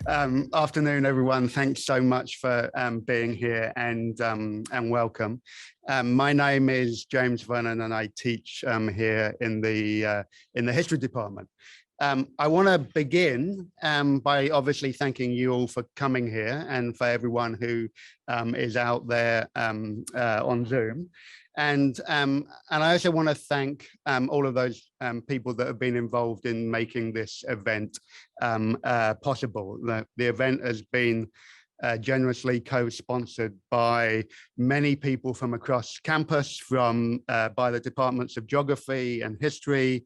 Afternoon, everyone. Thanks so much for being here and welcome. My name is James Vernon, and I teach here in the history department. I want to begin by obviously thanking you all for coming here and for everyone who is out there on Zoom. And I also want to thank all of those people that have been involved in making this event possible. The event has been generously co-sponsored by many people from across campus, by the departments of Geography and History,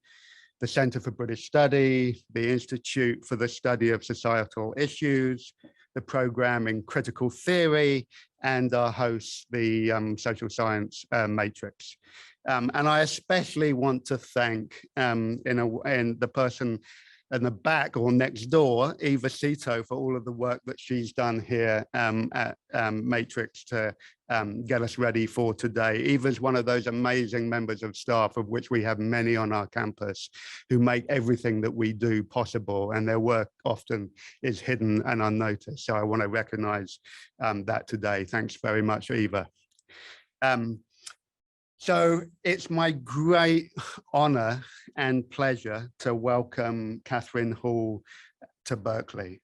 the Centre for British Study, the Institute for the Study of Societal Issues, the programme in Critical Theory, and our host, the Social Science Matrix. And I especially want to thank in the person in the back or next door, Eva Cito, for all of the work that she's done here at Matrix to get us ready for today. Eva's one of those amazing members of staff, of which we have many on our campus, who make everything that we do possible, and their work often is hidden and unnoticed. So I want to recognize that today. Thanks very much, Eva. So it's my great honor and pleasure to welcome Catherine Hall to Berkeley.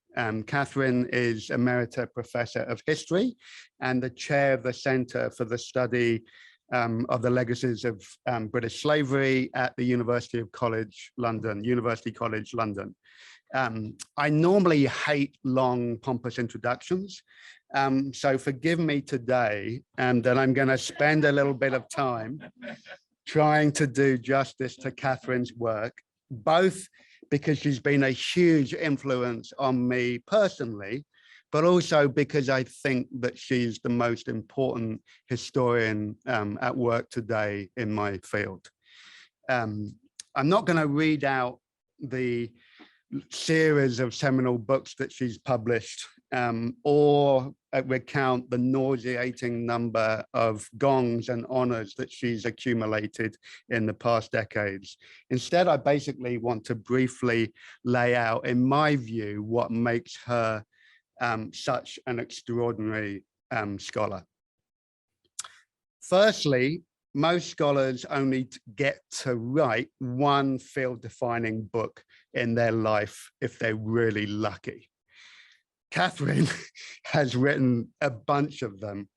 Catherine is Emerita Professor of History and the chair of the Centre for the Study of the Legacies of British Slavery at the University College London. I normally hate long, pompous introductions. So forgive me today, that I'm going to spend a little bit of time trying to do justice to Catherine's work, both because she's been a huge influence on me personally, but also because I think that she's the most important historian at work today in my field. I'm not going to read out the series of seminal books that she's published or recount the nauseating number of gongs and honors that she's accumulated in the past decades. Instead, I basically want to briefly lay out, in my view, what makes her such an extraordinary scholar. Firstly, most scholars only get to write one field-defining book in their life if they're really lucky. Catherine has written a bunch of them,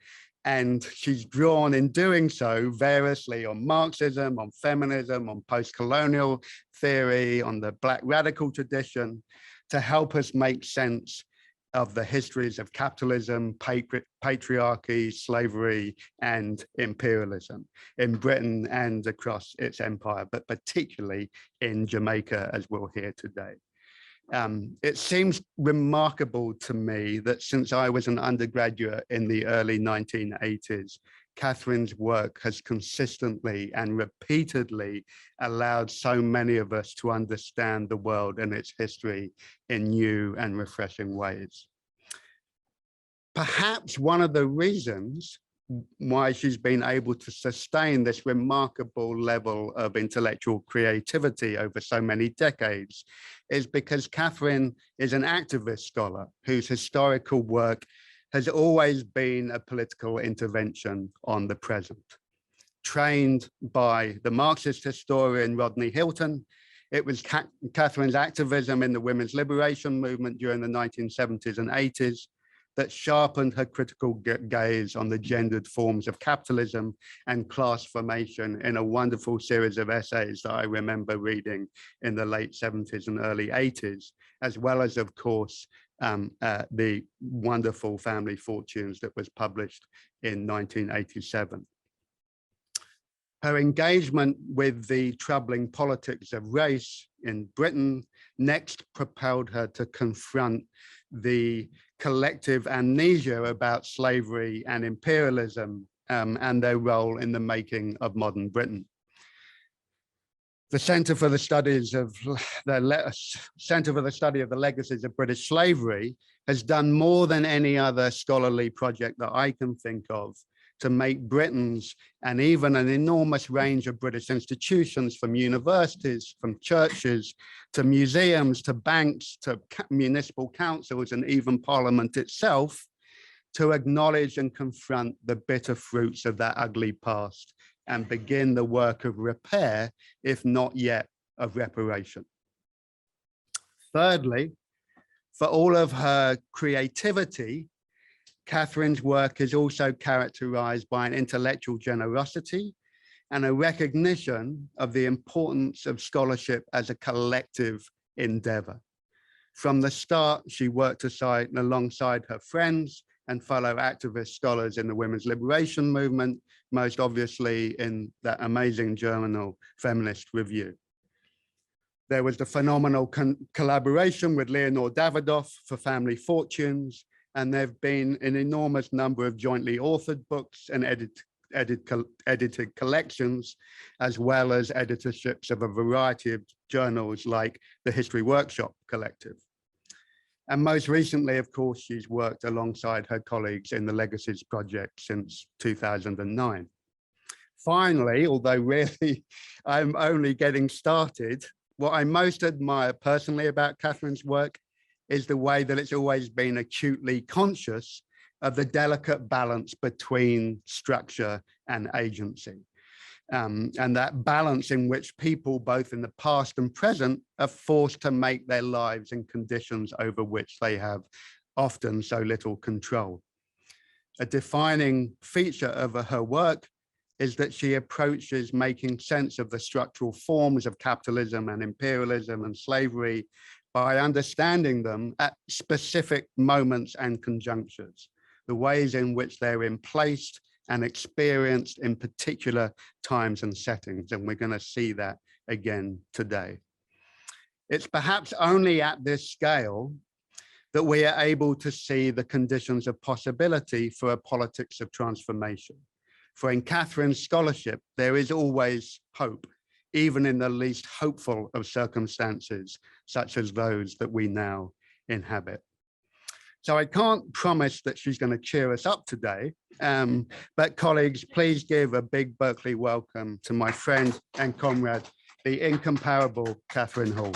and she's drawn in doing so variously on Marxism, on feminism, on post-colonial theory, on the Black radical tradition, to help us make sense of the histories of capitalism, patriarchy, slavery, and imperialism in Britain and across its empire, but particularly in Jamaica, as we'll hear today. It seems remarkable to me that since I was an undergraduate in the early 1980s, Catherine's work has consistently and repeatedly allowed so many of us to understand the world and its history in new and refreshing ways. Perhaps one of the reasons why she's been able to sustain this remarkable level of intellectual creativity over so many decades is because Catherine is an activist scholar whose historical work has always been a political intervention on the present. Trained by the Marxist historian Rodney Hilton, it was Catherine's activism in the women's liberation movement during the 1970s and 80s that sharpened her critical gaze on the gendered forms of capitalism and class formation in a wonderful series of essays that I remember reading in the late 70s and early 80s, as well as, of course, the wonderful Family Fortunes that was published in 1987. Her engagement with the troubling politics of race in Britain next propelled her to confront the collective amnesia about slavery and imperialism and their role in the making of modern Britain. The Centre for the Study of the Legacies of British Slavery has done more than any other scholarly project that I can think of to make Britain's and even an enormous range of British institutions, from universities, from churches, to museums, to banks, to municipal councils, and even Parliament itself, to acknowledge and confront the bitter fruits of that ugly past and begin the work of repair, if not yet of reparation. Thirdly, for all of her creativity, Catherine's work is also characterized by an intellectual generosity and a recognition of the importance of scholarship as a collective endeavor. From the start, she worked alongside her friends and fellow activist scholars in the women's liberation movement, most obviously in that amazing journal, Feminist Review. There was the phenomenal collaboration with Leonore Davidoff for Family Fortunes, and there have been an enormous number of jointly authored books and edited collections, as well as editorships of a variety of journals like the History Workshop Collective. And most recently, of course, she's worked alongside her colleagues in the Legacies project since 2009. Finally, although really I'm only getting started, what I most admire personally about Catherine's work is the way that it's always been acutely conscious of the delicate balance between structure and agency. And that balance in which people, both in the past and present, are forced to make their lives in conditions over which they have often so little control. A defining feature of her work is that she approaches making sense of the structural forms of capitalism and imperialism and slavery by understanding them at specific moments and conjunctures, the ways in which they're emplaced and experienced in particular times and settings. And we're going to see that again today. It's perhaps only at this scale that we are able to see the conditions of possibility for a politics of transformation. For in Catherine's scholarship, there is always hope, even in the least hopeful of circumstances, such as those that we now inhabit. So I can't promise that she's going to cheer us up today, but colleagues, please give a big Berkeley welcome to my friend and comrade, the incomparable Catherine Hall.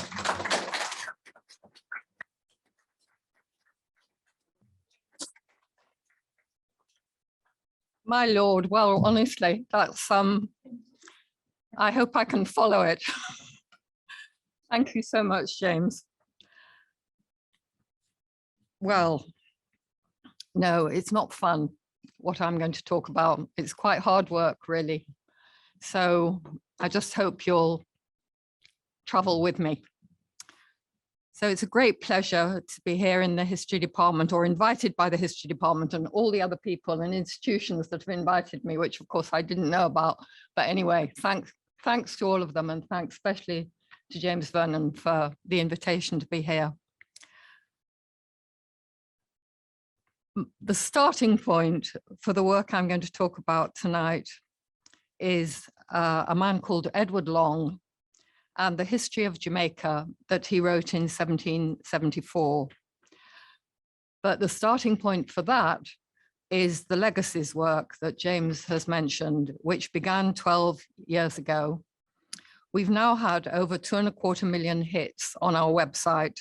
My Lord, well, honestly, that's, I hope I can follow it. Thank you so much, James. Well, no, it's not fun, what I'm going to talk about. It's quite hard work, really. So I just hope you'll travel with me. So it's a great pleasure to be here in the history department, or invited by the history department and all the other people and institutions that have invited me, which of course I didn't know about. But anyway, thanks to all of them, and thanks especially to James Vernon for the invitation to be here. The starting point for the work I'm going to talk about tonight is a man called Edward Long and the History of Jamaica that he wrote in 1774. But the starting point for that is the Legacies work that James has mentioned, which began 12 years ago. We've now had over 2.25 million hits on our website.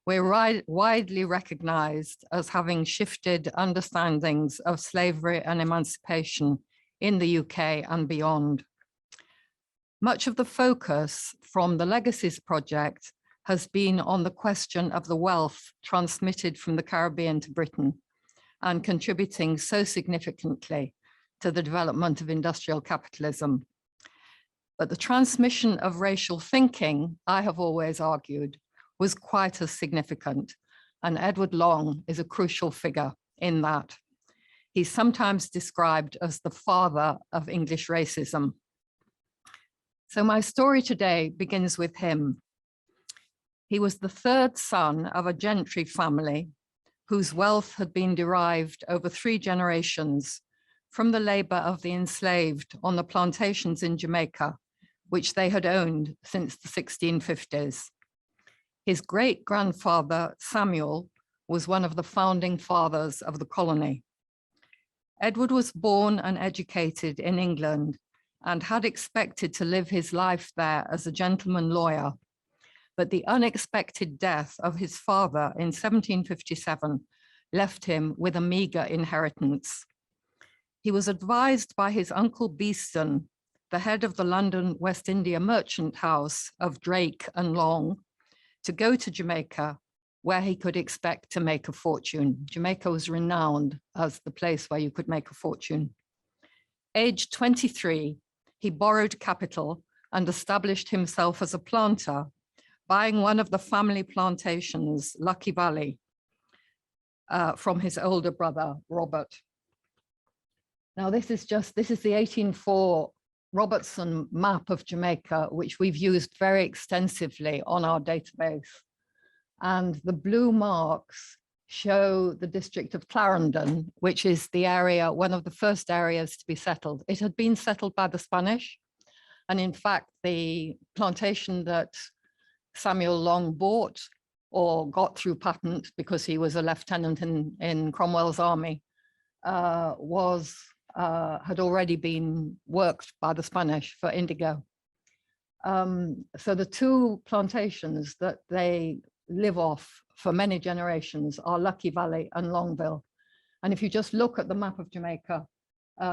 We're widely recognized as having shifted understandings of slavery and emancipation in the UK and beyond. Much of the focus from the Legacies project has been on the question of the wealth transmitted from the Caribbean to Britain and contributing so significantly to the development of industrial capitalism. But the transmission of racial thinking, I have always argued, was quite as significant, and Edward Long is a crucial figure in that. He's sometimes described as the father of English racism. So my story today begins with him. He was the third son of a gentry family whose wealth had been derived over 3 generations from the labor of the enslaved on the plantations in Jamaica, which they had owned since the 1650s. His great-grandfather, Samuel, was one of the founding fathers of the colony. Edward was born and educated in England and had expected to live his life there as a gentleman lawyer. But the unexpected death of his father in 1757 left him with a meager inheritance. He was advised by his uncle Beeston, the head of the London West India Merchant House of Drake and Long, to go to Jamaica, where he could expect to make a fortune. Jamaica was renowned as the place where you could make a fortune. Aged 23, he borrowed capital and established himself as a planter, buying one of the family plantations, Lucky Valley, from his older brother, Robert. Now, this is the 1804 Robertson map of Jamaica, which we've used very extensively on our database. And the blue marks show the district of Clarendon, which is the area, one of the first areas to be settled. It had been settled by the Spanish. And in fact, the plantation that Samuel Long bought or got through patent because he was a lieutenant in Cromwell's army had already been worked by the Spanish for indigo. So the two plantations that they live off for many generations are Lucky Valley and Longville. And if you just look at the map of Jamaica,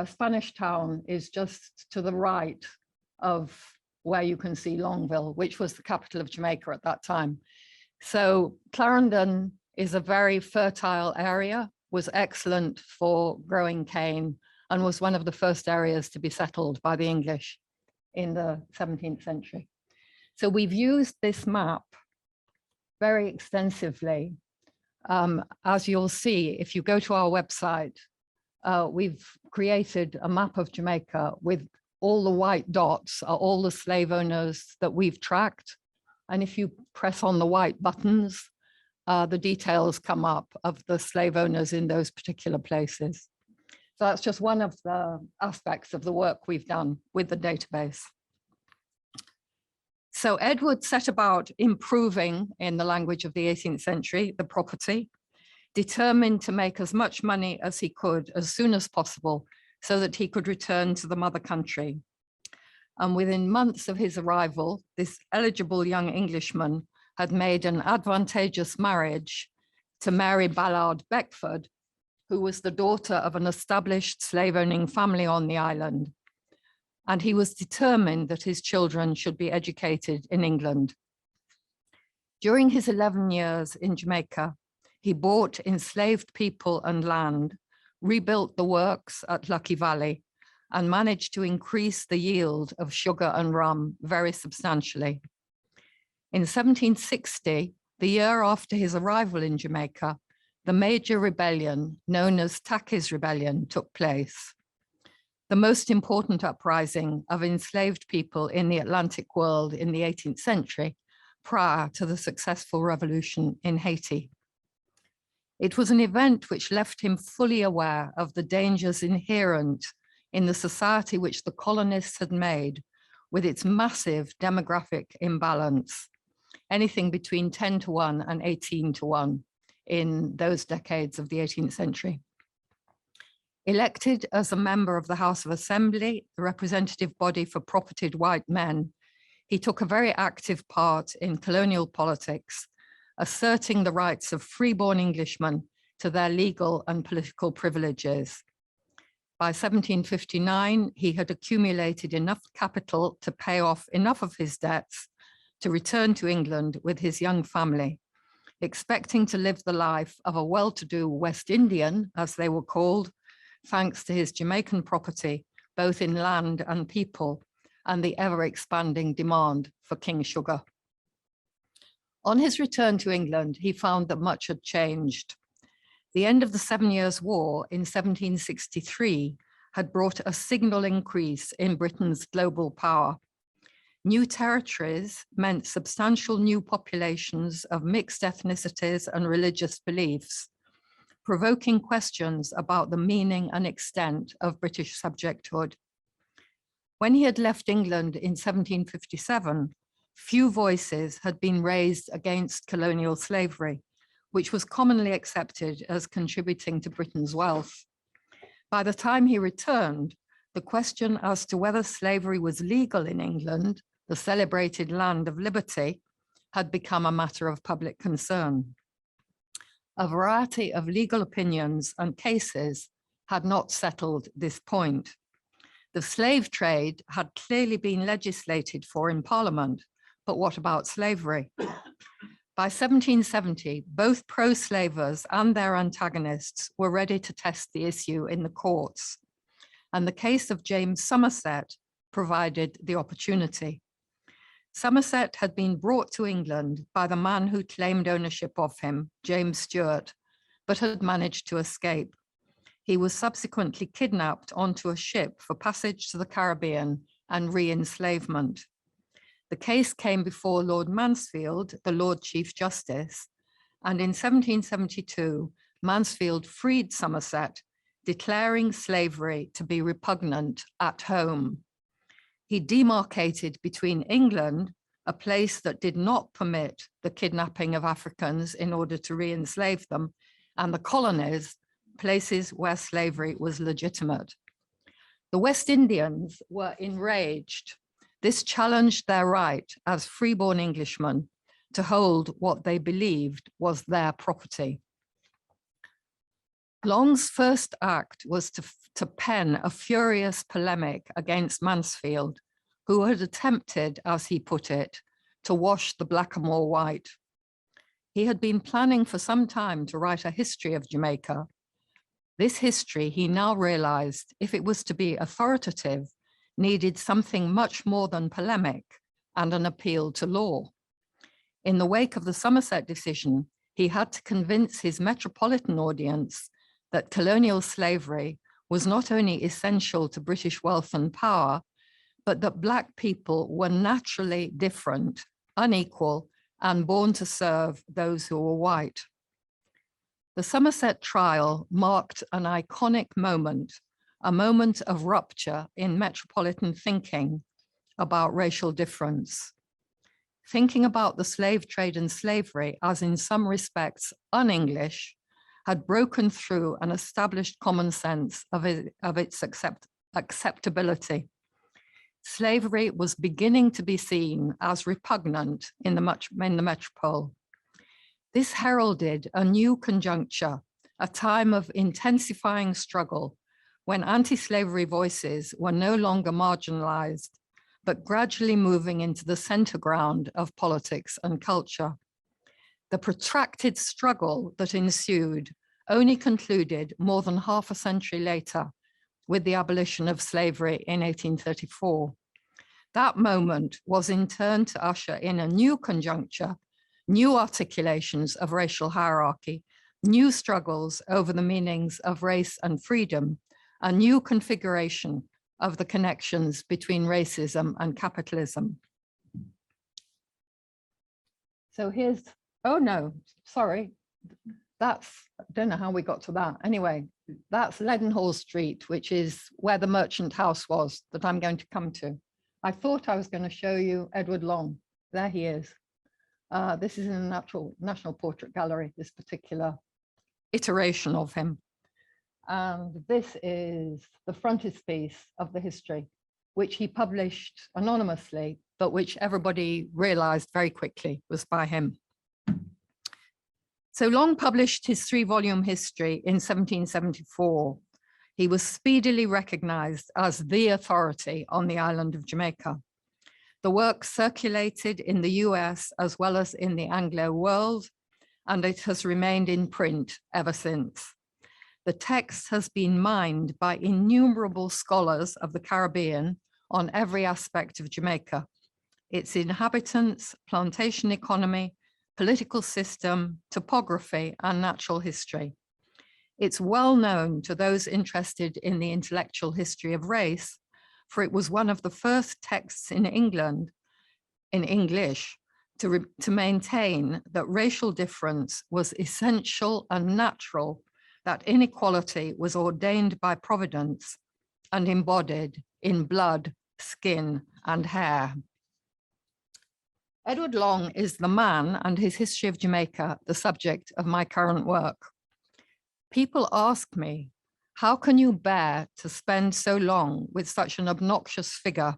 Spanish Town is just to the right of where you can see Longville, which was the capital of Jamaica at that time. So Clarendon is a very fertile area, was excellent for growing cane, and was one of the first areas to be settled by the English in the 17th century. So we've used this map very extensively. As you'll see, if you go to our website, we've created a map of Jamaica with all the white dots are all the slave owners that we've tracked. And if you press on the white buttons, the details come up of the slave owners in those particular places. So that's just one of the aspects of the work we've done with the database. So Edward set about improving, in the language of the 18th century, the property, determined to make as much money as he could as soon as possible so that he could return to the mother country. And within months of his arrival, this eligible young Englishman had made an advantageous marriage to Mary Ballard Beckford, who was the daughter of an established slave-owning family on the island. And he was determined that his children should be educated in England. During his 11 years in Jamaica, he bought enslaved people and land, rebuilt the works at Lucky Valley, and managed to increase the yield of sugar and rum very substantially. In 1760, the year after his arrival in Jamaica, the major rebellion known as Takis Rebellion took place, the most important uprising of enslaved people in the Atlantic world in the 18th century, prior to the successful revolution in Haiti. It was an event which left him fully aware of the dangers inherent in the society which the colonists had made, with its massive demographic imbalance, anything between 10-to-1 and 18-to-1 in those decades of the 18th century. Elected as a member of the House of Assembly, the representative body for propertied white men, he took a very active part in colonial politics, asserting the rights of freeborn Englishmen to their legal and political privileges. By 1759, he had accumulated enough capital to pay off enough of his debts to return to England with his young family, expecting to live the life of a well-to-do West Indian, as they were called, thanks to his Jamaican property, both in land and people, and the ever-expanding demand for king sugar. On his return to England, he found that much had changed. The end of the 7 Years' War in 1763 had brought a signal increase in Britain's global power. New territories meant substantial new populations of mixed ethnicities and religious beliefs, provoking questions about the meaning and extent of British subjecthood. When he had left England in 1757, few voices had been raised against colonial slavery, which was commonly accepted as contributing to Britain's wealth. By the time he returned, the question as to whether slavery was legal in England, the celebrated land of liberty, had become a matter of public concern. A variety of legal opinions and cases had not settled this point. The slave trade had clearly been legislated for in Parliament, but what about slavery? By 1770, both pro-slavers and their antagonists were ready to test the issue in the courts, and the case of James Somerset provided the opportunity. Somerset had been brought to England by the man who claimed ownership of him, James Stuart, but had managed to escape. He was subsequently kidnapped onto a ship for passage to the Caribbean and re-enslavement. The case came before Lord Mansfield, the Lord Chief Justice, and in 1772, Mansfield freed Somerset, declaring slavery to be repugnant at home. He demarcated between England, a place that did not permit the kidnapping of Africans in order to re-enslave them, and the colonies, places where slavery was legitimate. The West Indians were enraged. This challenged their right as freeborn Englishmen to hold what they believed was their property. Long's first act was to pen a furious polemic against Mansfield, who had attempted, as he put it, to wash the blackamoor white. He had been planning for some time to write a history of Jamaica. This history, he now realized, if it was to be authoritative, needed something much more than polemic and an appeal to law. In the wake of the Somerset decision, he had to convince his metropolitan audience that colonial slavery was not only essential to British wealth and power, but that Black people were naturally different, unequal, and born to serve those who were white. The Somerset trial marked an iconic moment, a moment of rupture in metropolitan thinking about racial difference. Thinking about the slave trade and slavery as in some respects un-English had broken through an established common sense of its acceptability. Slavery was beginning to be seen as repugnant in the metropole. This heralded a new conjuncture, a time of intensifying struggle when anti-slavery voices were no longer marginalized, but gradually moving into the center ground of politics and culture. The protracted struggle that ensued only concluded more than half a century later with the abolition of slavery in 1834. That moment was in turn to usher in a new conjuncture, new articulations of racial hierarchy, new struggles over the meanings of race and freedom, a new configuration of the connections between racism and capitalism. So here's, oh no, sorry. I don't know how we got to that. Anyway, that's Leadenhall Street, which is where the merchant house was that I'm going to come to. I thought I was going to show you Edward Long. There he is. This is in the National Portrait Gallery, this particular iteration of him. And this is the frontispiece of the history, which he published anonymously, but which everybody realized very quickly was by him. So Long published his 3-volume history in 1774. He was speedily recognized as the authority on the island of Jamaica. The work circulated in the US as well as in the Anglo world, and it has remained in print ever since. The text has been mined by innumerable scholars of the Caribbean on every aspect of Jamaica, its inhabitants, plantation economy, political system, topography, and natural history. It's well known to those interested in the intellectual history of race, for it was one of the first texts in England, in English, to maintain that racial difference was essential and natural, that inequality was ordained by providence and embodied in blood, skin, and hair. Edward Long is the man and his History of Jamaica, the subject of my current work. People ask me, how can you bear to spend so long with such an obnoxious figure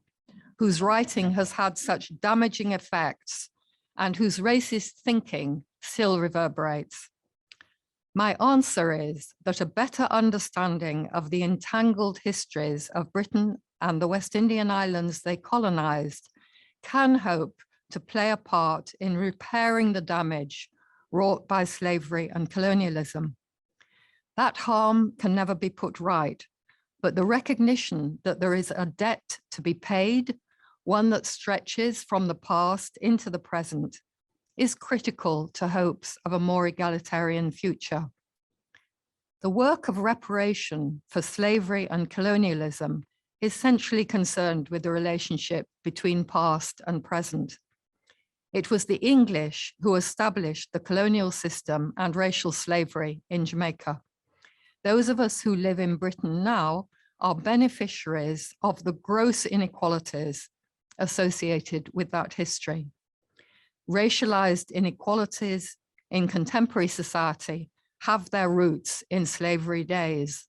whose writing has had such damaging effects and whose racist thinking still reverberates? My answer is that a better understanding of the entangled histories of Britain and the West Indian islands they colonized can hope to play a part in repairing the damage wrought by slavery and colonialism. That harm can never be put right, but the recognition that there is a debt to be paid, one that stretches from the past into the present, is critical to hopes of a more egalitarian future. The work of reparation for slavery and colonialism is centrally concerned with the relationship between past and present. It was the English who established the colonial system and racial slavery in Jamaica. Those of us who live in Britain now are beneficiaries of the gross inequalities associated with that history. Racialized inequalities in contemporary society have their roots in slavery days.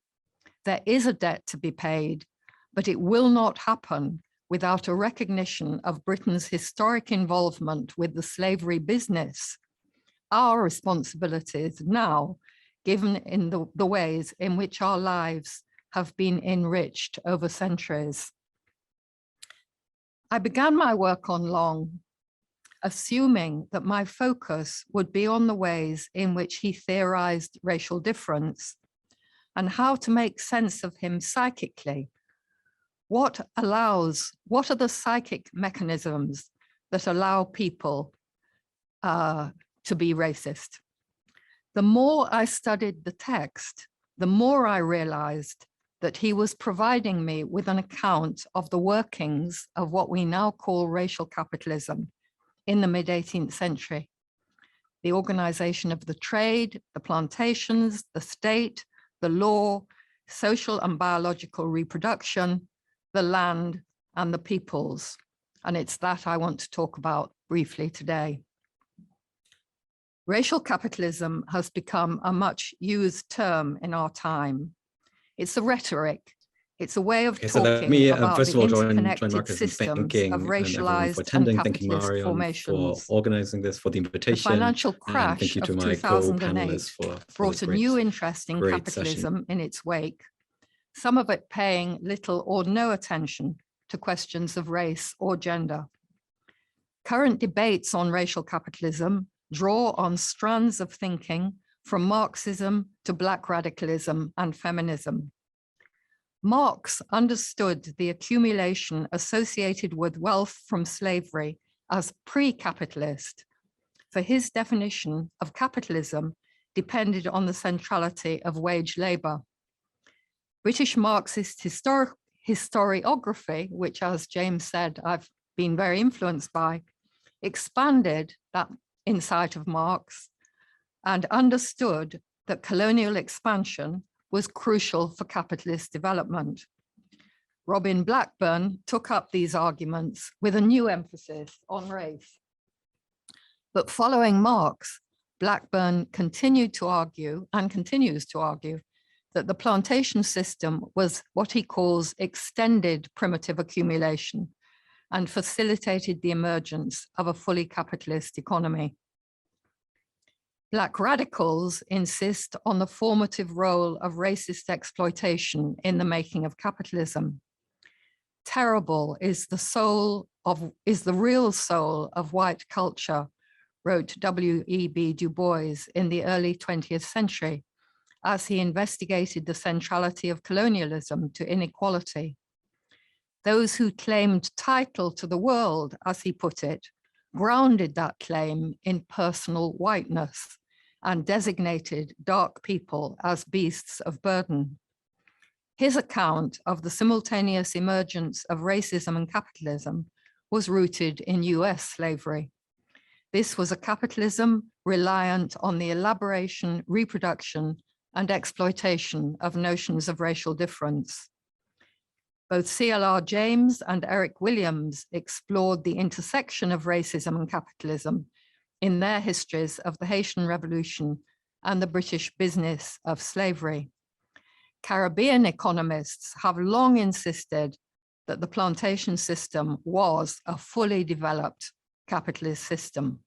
There is a debt to be paid, but it will not happen without a recognition of Britain's historic involvement with the slavery business, our responsibilities now, given in the ways in which our lives have been enriched over centuries. I began my work on Long, assuming that my focus would be on the ways in which he theorized racial difference and how to make sense of him psychically. What are the psychic mechanisms that allow people to be racist? The more I studied the text, the more I realized that he was providing me with an account of the workings of what we now call racial capitalism in the mid-18th century. The organization of the trade, the plantations, the state, the law, social and biological reproduction, the land, and the peoples. And it's that I want to talk about briefly today. Racial capitalism has become a much used term in our time. It's a rhetoric. It's a way of talking about first the of all, interconnected Marcus systems thanking of racialized racialized attending, and thanking capitalist Marion formations. for organizing this, for the The invitation. financial And crash thank you to of my 2008 for brought this a new interest in great capitalism in its wake, some of it paying little or no attention to questions of race or gender. Current debates on racial capitalism draw on strands of thinking from Marxism to Black radicalism and feminism. Marx understood the accumulation associated with wealth from slavery as pre-capitalist, for his definition of capitalism depended on the centrality of wage labor. British Marxist historiography, which, as James said, I've been very influenced by, expanded that insight of Marx and understood that colonial expansion was crucial for capitalist development. Robin Blackburn took up these arguments with a new emphasis on race. But following Marx, Blackburn continued to argue and continues to argue that the plantation system was what he calls extended primitive accumulation and facilitated the emergence of a fully capitalist economy. Black radicals insist on the formative role of racist exploitation in the making of capitalism. Terrible is the real soul of white culture, wrote W.E.B. Du Bois in the early 20th century, as he investigated the centrality of colonialism to inequality. Those who claimed title to the world, as he put it, grounded that claim in personal whiteness and designated dark people as beasts of burden. His account of the simultaneous emergence of racism and capitalism was rooted in US slavery. This was a capitalism reliant on the elaboration, reproduction, and exploitation of notions of racial difference. Both CLR James and Eric Williams explored the intersection of racism and capitalism in their histories of the Haitian Revolution and the British business of slavery. Caribbean economists have long insisted that the plantation system was a fully developed capitalist system.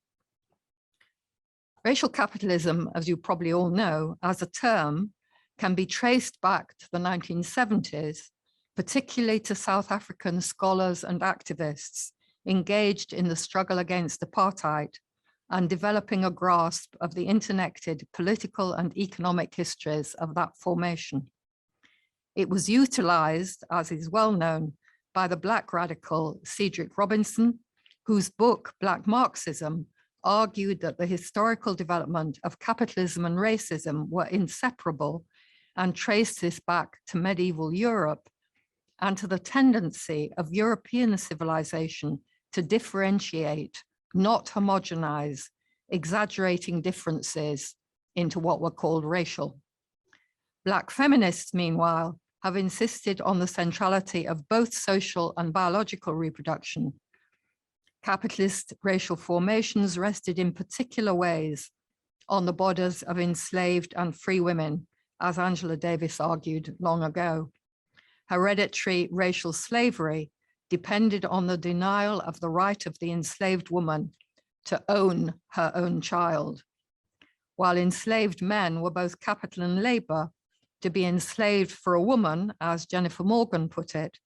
Racial capitalism, as you probably all know, as a term, can be traced back to the 1970s, particularly to South African scholars and activists engaged in the struggle against apartheid and developing a grasp of the interconnected political and economic histories of that formation. It was utilized, as is well known, by the Black radical Cedric Robinson, whose book, Black Marxism, argued that the historical development of capitalism and racism were inseparable and traced this back to medieval Europe and to the tendency of European civilization to differentiate, not homogenize, exaggerating differences into what were called racial. Black feminists, meanwhile, have insisted on the centrality of both social and biological reproduction. Capitalist racial formations rested in particular ways on the bodies of enslaved and free women, as Angela Davis argued long ago. Hereditary racial slavery depended on the denial of the right of the enslaved woman to own her own child, while enslaved men were both capital and labor. To be enslaved for a woman, as Jennifer Morgan put it,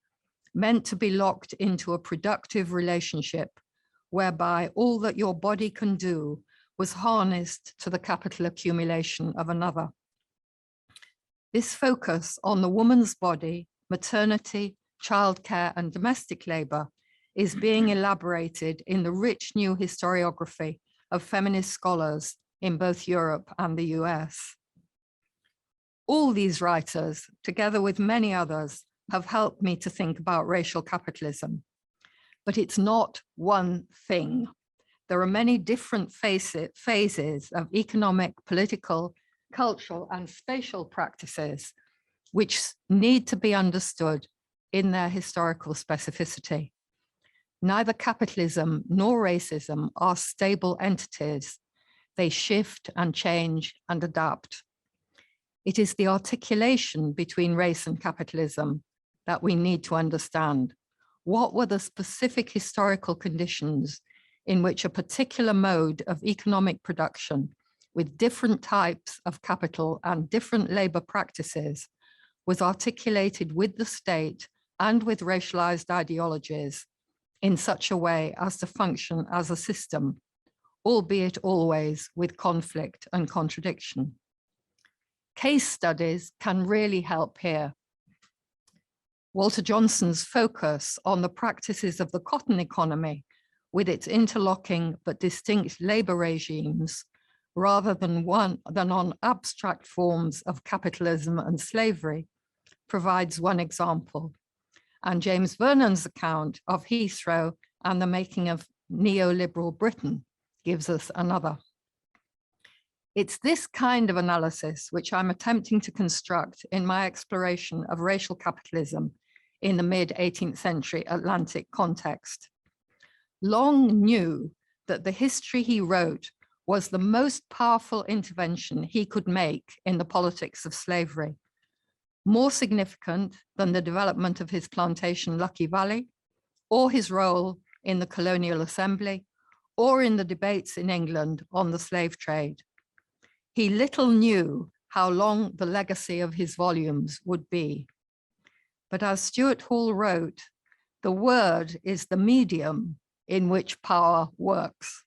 meant to be locked into a productive relationship whereby all that your body can do was harnessed to the capital accumulation of another. This focus on the woman's body, maternity, childcare, and domestic labor is being elaborated in the rich new historiography of feminist scholars in both Europe and the US. All these writers, together with many others, have helped me to think about racial capitalism. But it's not one thing. There are many different phases of economic, political, cultural, and spatial practices which need to be understood in their historical specificity. Neither capitalism nor racism are stable entities. They shift and change and adapt. It is the articulation between race and capitalism that we need to understand. What were the specific historical conditions in which a particular mode of economic production with different types of capital and different labor practices was articulated with the state and with racialized ideologies in such a way as to function as a system, albeit always with conflict and contradiction. Case studies can really help here. Walter Johnson's focus on the practices of the cotton economy with its interlocking but distinct labor regimes, rather than on abstract forms of capitalism and slavery, provides one example. And James Vernon's account of Heathrow and the making of neoliberal Britain gives us another. It's this kind of analysis which I'm attempting to construct in my exploration of racial capitalism in the mid-18th century Atlantic context. Long knew that the history he wrote was the most powerful intervention he could make in the politics of slavery, more significant than the development of his plantation Lucky Valley, or his role in the colonial assembly, or in the debates in England on the slave trade. He little knew how long the legacy of his volumes would be. But as Stuart Hall wrote, the word is the medium in which power works.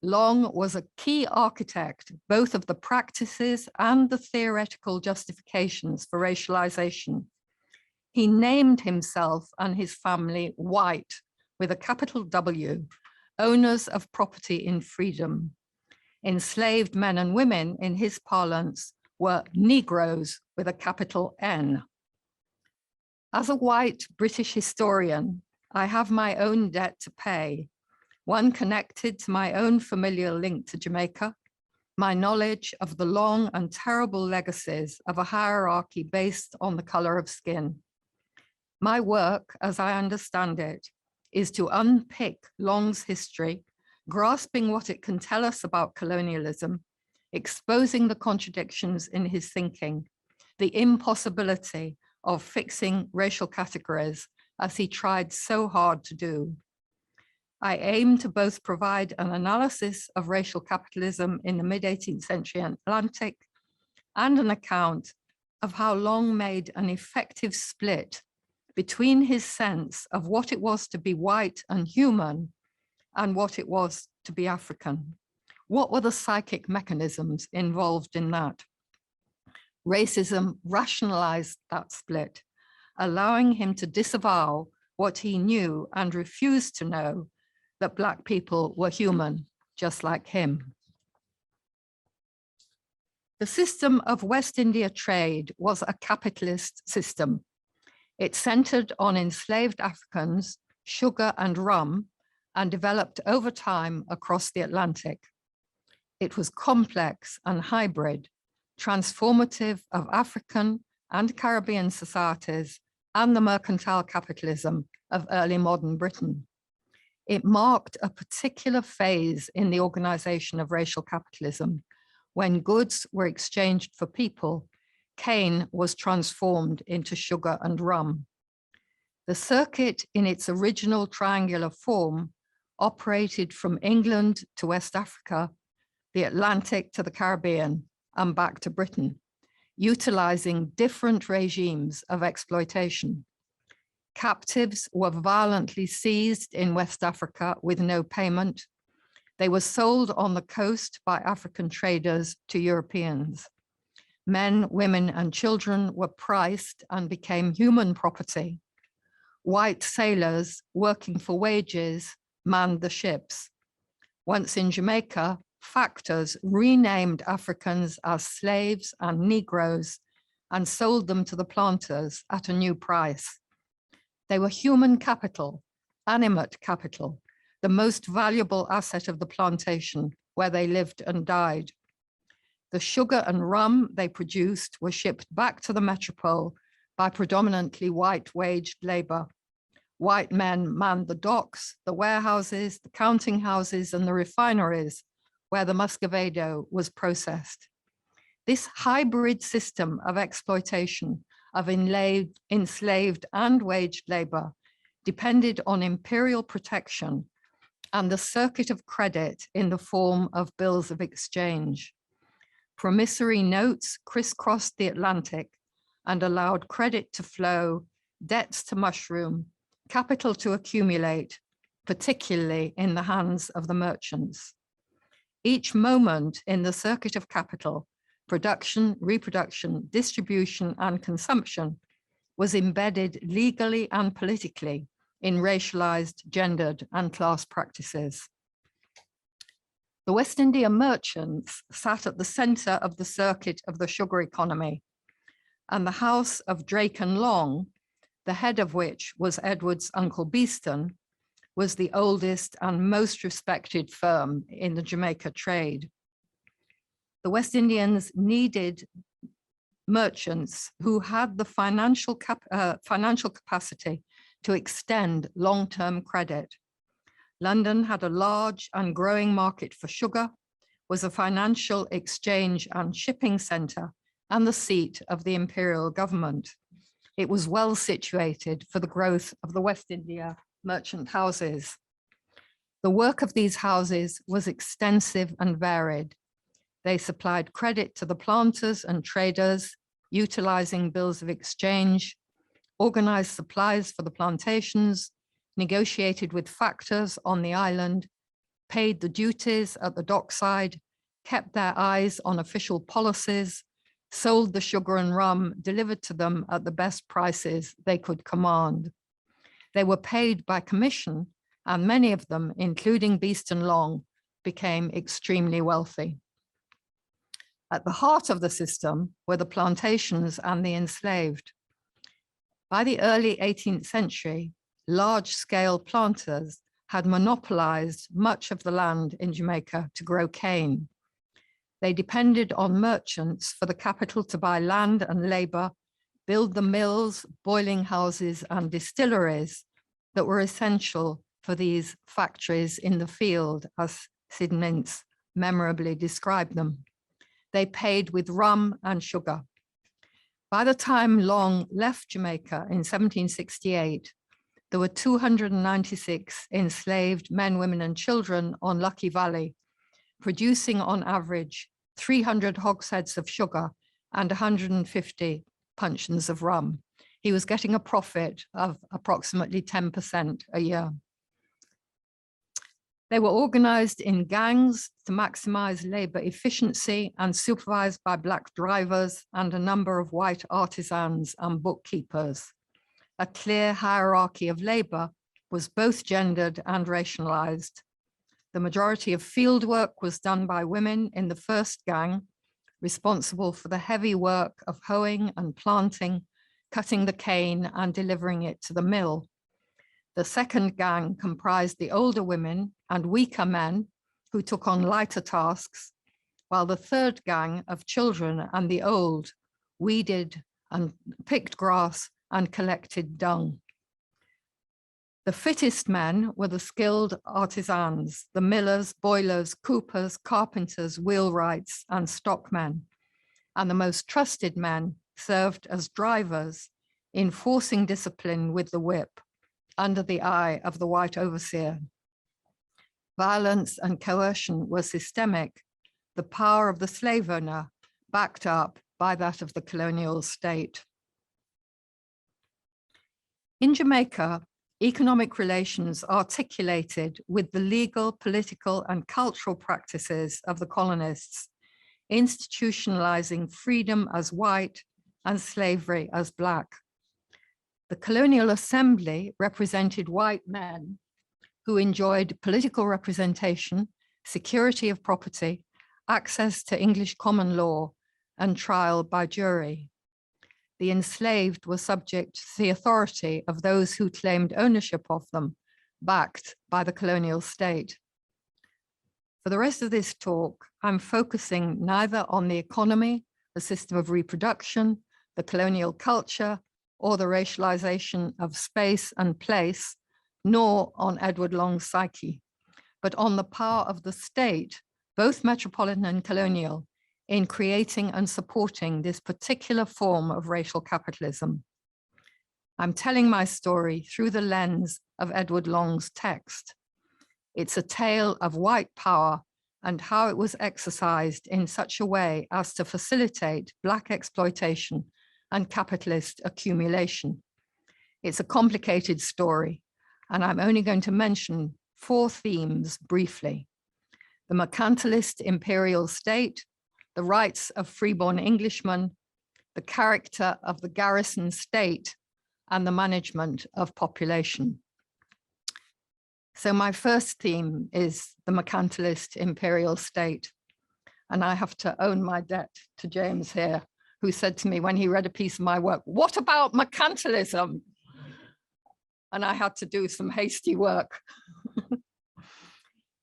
Long was a key architect, both of the practices and the theoretical justifications for racialization. He named himself and his family white with a capital W, owners of property in freedom. Enslaved men and women in his parlance were Negroes with a capital N. As a white British historian, I have my own debt to pay, one connected to my own familial link to Jamaica, my knowledge of the long and terrible legacies of a hierarchy based on the color of skin, My work, as I understand it, is to unpick Long's history, grasping what it can tell us about colonialism, exposing the contradictions in his thinking, the impossibility of fixing racial categories as he tried so hard to do. I aim to both provide an analysis of racial capitalism in the mid-18th century Atlantic and an account of how Long made an effective split between his sense of what it was to be white and human and what it was to be African. What were the psychic mechanisms involved in that? Racism rationalized that split, allowing him to disavow what he knew and refused to know, that Black people were human, just like him. The system of West India trade was a capitalist system. It centered on enslaved Africans, sugar and rum, and developed over time across the Atlantic. It was complex and hybrid, transformative of African and Caribbean societies and the mercantile capitalism of early modern Britain. It marked a particular phase in the organization of racial capitalism, when goods were exchanged for people. Cane was transformed into sugar and rum. The circuit in its original triangular form operated from England to West Africa, the Atlantic to the Caribbean, and back to Britain, utilizing different regimes of exploitation. Captives were violently seized in West Africa with no payment. They were sold on the coast by African traders to Europeans. Men, women, and children were priced and became human property. White sailors working for wages manned the ships. Once in Jamaica, factors renamed Africans as slaves and Negroes and sold them to the planters at a new price. They were human capital, animate capital, the most valuable asset of the plantation where they lived and died. The sugar and rum they produced were shipped back to the metropole by predominantly white waged labor. White men manned the docks, the warehouses, the counting houses, and the refineries where the muscovado was processed. This hybrid system of exploitation of enslaved and waged labor depended on imperial protection and the circuit of credit in the form of bills of exchange. Promissory notes crisscrossed the Atlantic and allowed credit to flow, debts to mushroom, capital to accumulate, particularly in the hands of the merchants. Each moment in the circuit of capital, production, reproduction, distribution, and consumption, was embedded legally and politically in racialized, gendered, and class practices. The West India merchants sat at the center of the circuit of the sugar economy, and the house of Drake and Long, the head of which was Edward's uncle Beeston, was the oldest and most respected firm in the Jamaica trade. The West Indians needed merchants who had the financial capacity to extend long-term credit. London had a large and growing market for sugar, was a financial exchange and shipping center, and the seat of the imperial government. It was well situated for the growth of the West India merchant houses. The work of these houses was extensive and varied. They supplied credit to the planters and traders, utilizing bills of exchange, organized supplies for the plantations, negotiated with factors on the island, paid the duties at the dockside, kept their eyes on official policies, sold the sugar and rum delivered to them at the best prices they could command. They were paid by commission, and many of them, including Beeston Long, became extremely wealthy. At the heart of the system were the plantations and the enslaved. By the early 18th century, large-scale planters had monopolized much of the land in Jamaica to grow cane. They depended on merchants for the capital to buy land and labor, build the mills, boiling houses, and distilleries that were essential for these factories in the field, as Sid Mintz memorably described them. They paid with rum and sugar. By the time Long left Jamaica in 1768, there were 296 enslaved men, women, and children on Lucky Valley, producing on average 300 hogsheads of sugar and 150 puncheons of rum. He was getting a profit of approximately 10% a year. They were organized in gangs to maximize labor efficiency and supervised by Black drivers and a number of white artisans and bookkeepers. A clear hierarchy of labor was both gendered and racialized. The majority of field work was done by women in the first gang, responsible for the heavy work of hoeing and planting, cutting the cane and delivering it to the mill. The second gang comprised the older women and weaker men who took on lighter tasks, while the third gang of children and the old weeded and picked grass and collected dung. The fittest men were the skilled artisans, the millers, boilers, coopers, carpenters, wheelwrights, and stockmen. And the most trusted men served as drivers, enforcing discipline with the whip under the eye of the white overseer. Violence and coercion were systemic, the power of the slave owner backed up by that of the colonial state. In Jamaica, economic relations articulated with the legal, political, and cultural practices of the colonists, institutionalizing freedom as white and slavery as Black. The colonial assembly represented white men who enjoyed political representation, security of property, access to English common law, and trial by jury. The enslaved were subject to the authority of those who claimed ownership of them, backed by the colonial state. For the rest of this talk, I'm focusing neither on the economy, the system of reproduction, the colonial culture, or the racialization of space and place, nor on Edward Long's psyche, but on the power of the state, both metropolitan and colonial, in creating and supporting this particular form of racial capitalism. I'm telling my story through the lens of Edward Long's text. It's a tale of white power and how it was exercised in such a way as to facilitate Black exploitation and capitalist accumulation. It's a complicated story, and I'm only going to mention 4 themes briefly: the mercantilist imperial state, the rights of freeborn Englishmen, the character of the garrison state, and the management of population. So my first theme is the mercantilist imperial state. And I have to own my debt to James here, who said to me when he read a piece of my work, "What about mercantilism?" And I had to do some hasty work.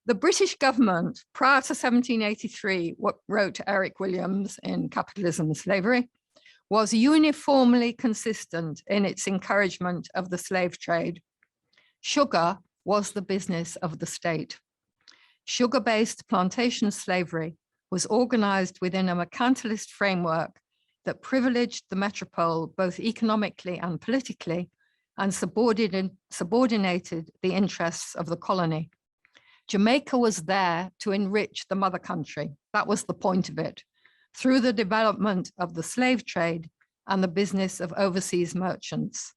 The British government, prior to 1783, what wrote Eric Williams in Capitalism and Slavery, was uniformly consistent in its encouragement of the slave trade. Sugar was the business of the state. Sugar-based plantation slavery was organized within a mercantilist framework that privileged the metropole both economically and politically, and subordinated the interests of the colony. Jamaica was there to enrich the mother country. That was the point of it, through the development of the slave trade and the business of overseas merchants.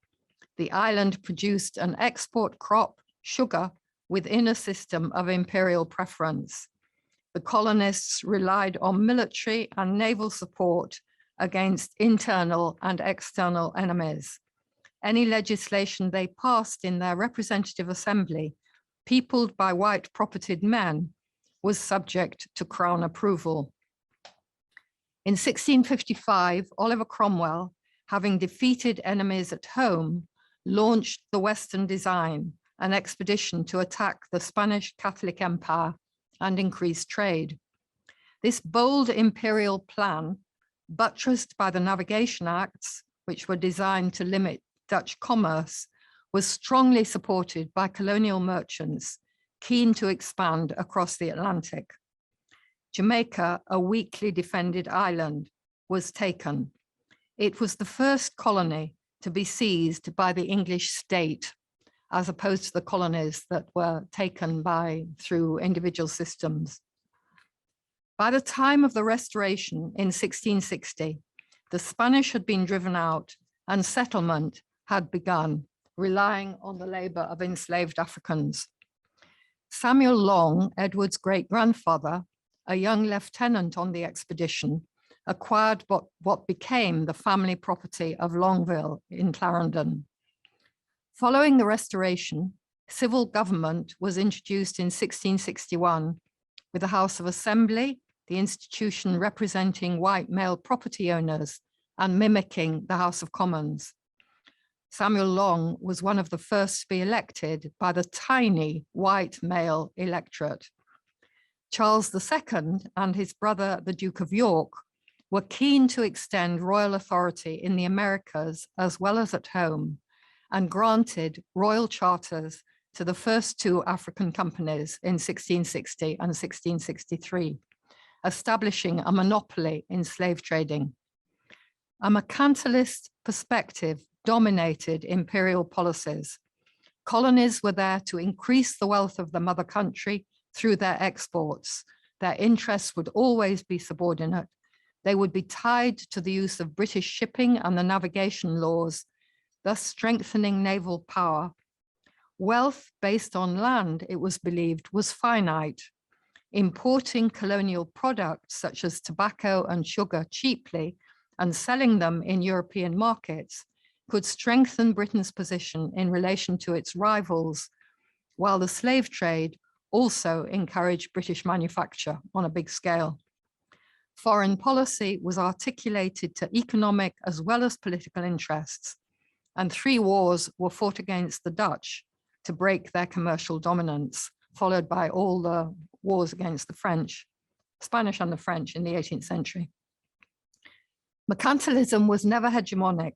The island produced an export crop, sugar, within a system of imperial preference. The colonists relied on military and naval support against internal and external enemies. Any legislation they passed in their representative assembly, peopled by white propertied men, was subject to Crown approval. In 1655, Oliver Cromwell, having defeated enemies at home, launched the Western Design, an expedition to attack the Spanish Catholic Empire and increase trade. This bold imperial plan, buttressed by the Navigation Acts, which were designed to limit Dutch commerce, was strongly supported by colonial merchants keen to expand across the Atlantic. Jamaica, a weakly defended island, was taken. It was the first colony to be seized by the English state, as opposed to the colonies that were taken through individual systems. By the time of the Restoration in 1660, the Spanish had been driven out and settlement had begun, relying on the labor of enslaved Africans. Samuel Long, Edward's great-grandfather, a young lieutenant on the expedition, acquired what became the family property of Longville in Clarendon. Following the Restoration, civil government was introduced in 1661 with the House of Assembly, the institution representing white male property owners and mimicking the House of Commons. Samuel Long was one of the first to be elected by the tiny white male electorate. Charles II and his brother, the Duke of York, were keen to extend royal authority in the Americas as well as at home, and granted royal charters to the first two African companies in 1660 and 1663, establishing a monopoly in slave trading. A mercantilist perspective dominated imperial policies. Colonies were there to increase the wealth of the mother country through their exports. Their interests would always be subordinate. They would be tied to the use of British shipping and the navigation laws, thus strengthening naval power. Wealth based on land, it was believed, was finite. Importing colonial products such as tobacco and sugar cheaply and selling them in European markets could strengthen Britain's position in relation to its rivals, while the slave trade also encouraged British manufacture on a big scale. Foreign policy was articulated to economic as well as political interests, and 3 wars were fought against the Dutch to break their commercial dominance, followed by all the wars against the French, Spanish and the French in the 18th century. Mercantilism was never hegemonic,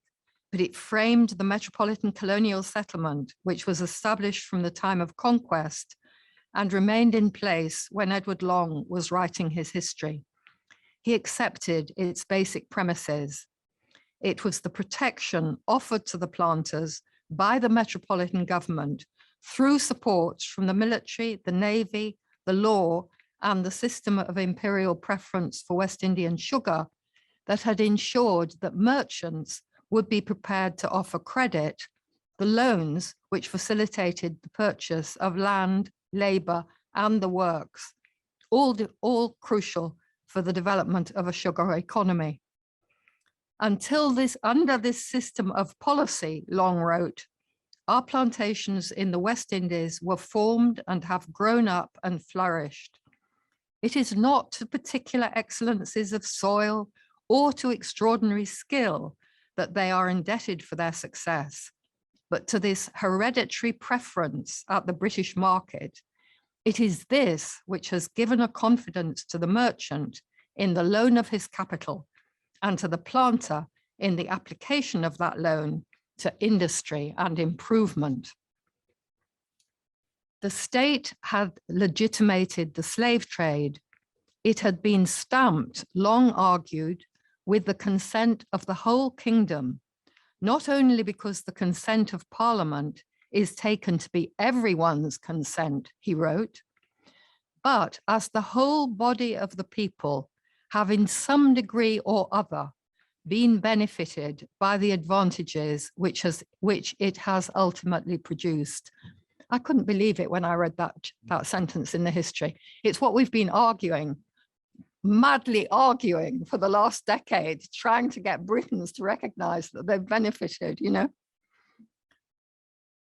but it framed the metropolitan colonial settlement, which was established from the time of conquest and remained in place when Edward Long was writing his history. He accepted its basic premises. It was the protection offered to the planters by the metropolitan government through supports from the military, the navy, the law, and the system of imperial preference for West Indian sugar that had ensured that merchants would be prepared to offer credit, the loans which facilitated the purchase of land, labor, and the works, all crucial for the development of a sugar economy. Under this system of policy, Long wrote, our plantations in the West Indies were formed and have grown up and flourished. It is not to particular excellencies of soil or to extraordinary skill that they are indebted for their success, but to this hereditary preference at the British market. It is this which has given a confidence to the merchant in the loan of his capital and to the planter in the application of that loan to industry and improvement. The state had legitimated the slave trade. It had been stamped, long argued, with the consent of the whole kingdom, not only because the consent of Parliament is taken to be everyone's consent, he wrote, but as the whole body of the people have in some degree or other been benefited by the advantages which it has ultimately produced. I couldn't believe it when I read that sentence in the history. It's what we've been arguing, madly arguing for the last decade, trying to get Britons to recognize that they've benefited, you know.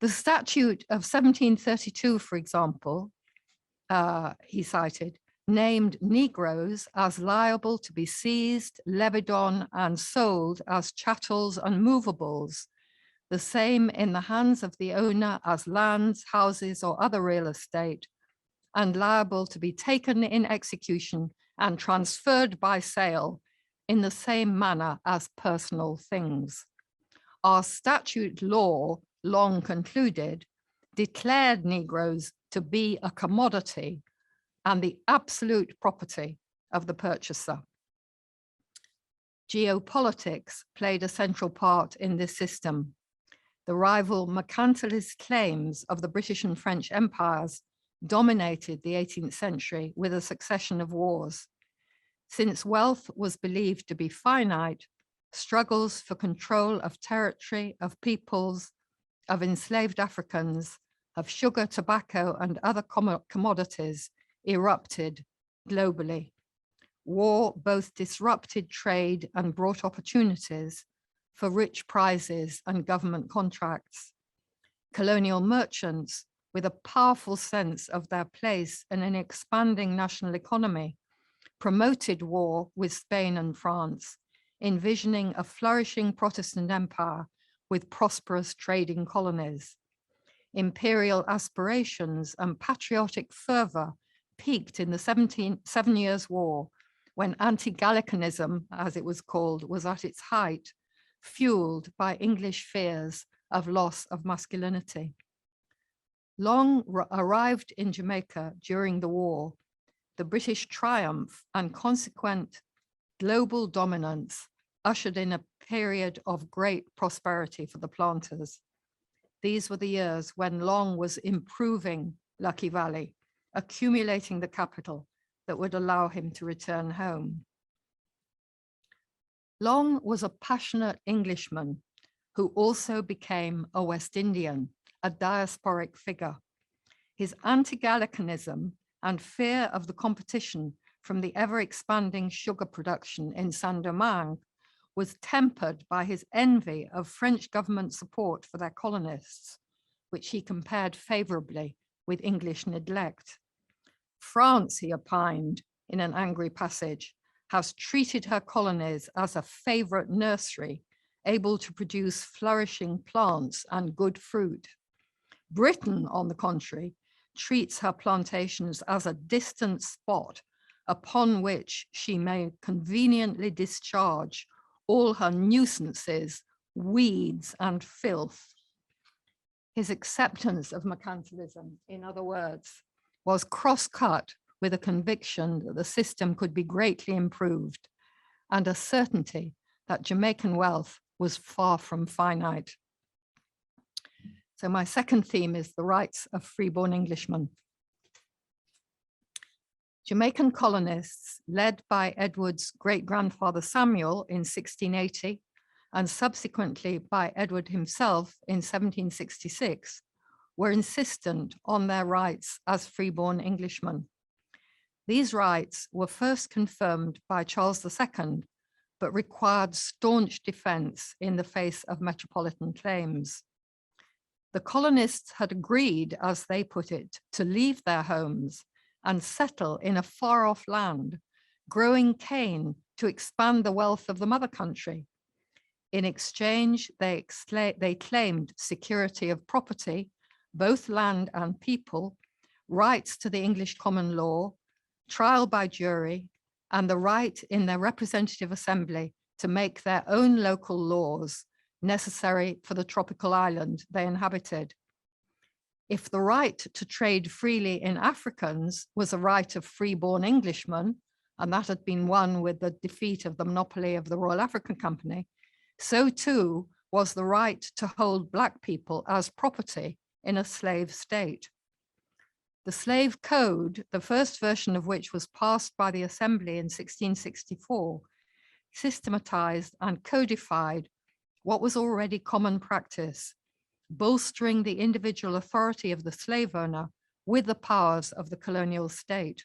The Statute of 1732, for example, he cited, named Negroes as liable to be seized, levied on, and sold as chattels and movables, the same in the hands of the owner as lands, houses, or other real estate, and liable to be taken in execution and transferred by sale in the same manner as personal things. our statute law, long concluded, declared Negroes to be a commodity and the absolute property of the purchaser. Geopolitics played a central part in this system. The rival mercantilist claims of the British and French empires dominated the 18th century with a succession of wars. Since wealth was believed to be finite, struggles for control of territory, of peoples, of enslaved Africans, of sugar, tobacco, and other commodities erupted globally. War both disrupted trade and brought opportunities for rich prizes and government contracts. Colonial merchants, with a powerful sense of their place in an expanding national economy, promoted war with Spain and France, envisioning a flourishing Protestant empire with prosperous trading colonies. Imperial aspirations and patriotic fervor peaked in the 7 Years' War, when anti-Gallicanism, as it was called, was at its height, fueled by English fears of loss of masculinity. Long arrived in Jamaica during the war, the British triumph and consequent global dominance ushered in a period of great prosperity for the planters. These were the years when Long was improving Lucky Valley, accumulating the capital that would allow him to return home. Long was a passionate Englishman who also became a West Indian, a diasporic figure. His anti-Gallicanism and fear of the competition from the ever-expanding sugar production in Saint-Domingue was tempered by his envy of French government support for their colonists, which he compared favorably with English neglect. France, he opined in an angry passage, has treated her colonies as a favorite nursery, able to produce flourishing plants and good fruit. Britain, on the contrary, treats her plantations as a distant spot upon which she may conveniently discharge all her nuisances, weeds, and filth. His acceptance of mercantilism, in other words, was cross-cut with a conviction that the system could be greatly improved and a certainty that Jamaican wealth was far from finite. So my second theme is the rights of freeborn Englishmen. Jamaican colonists, led by Edward's great-grandfather Samuel in 1680, and subsequently by Edward himself in 1766, were insistent on their rights as freeborn Englishmen. These rights were first confirmed by Charles II, but required staunch defense in the face of metropolitan claims. The colonists had agreed, as they put it, to leave their homes and settle in a far-off land, growing cane to expand the wealth of the mother country. In exchange, they claimed security of property, both land and people, rights to the English common law, trial by jury, and the right in their representative assembly to make their own local laws necessary for the tropical island they inhabited. If the right to trade freely in Africans was a right of freeborn Englishmen, and that had been won with the defeat of the monopoly of the Royal African Company, so too was the right to hold Black people as property in a slave state. The Slave Code, the first version of which was passed by the Assembly in 1664, systematized and codified what was already common practice, bolstering the individual authority of the slave owner with the powers of the colonial state.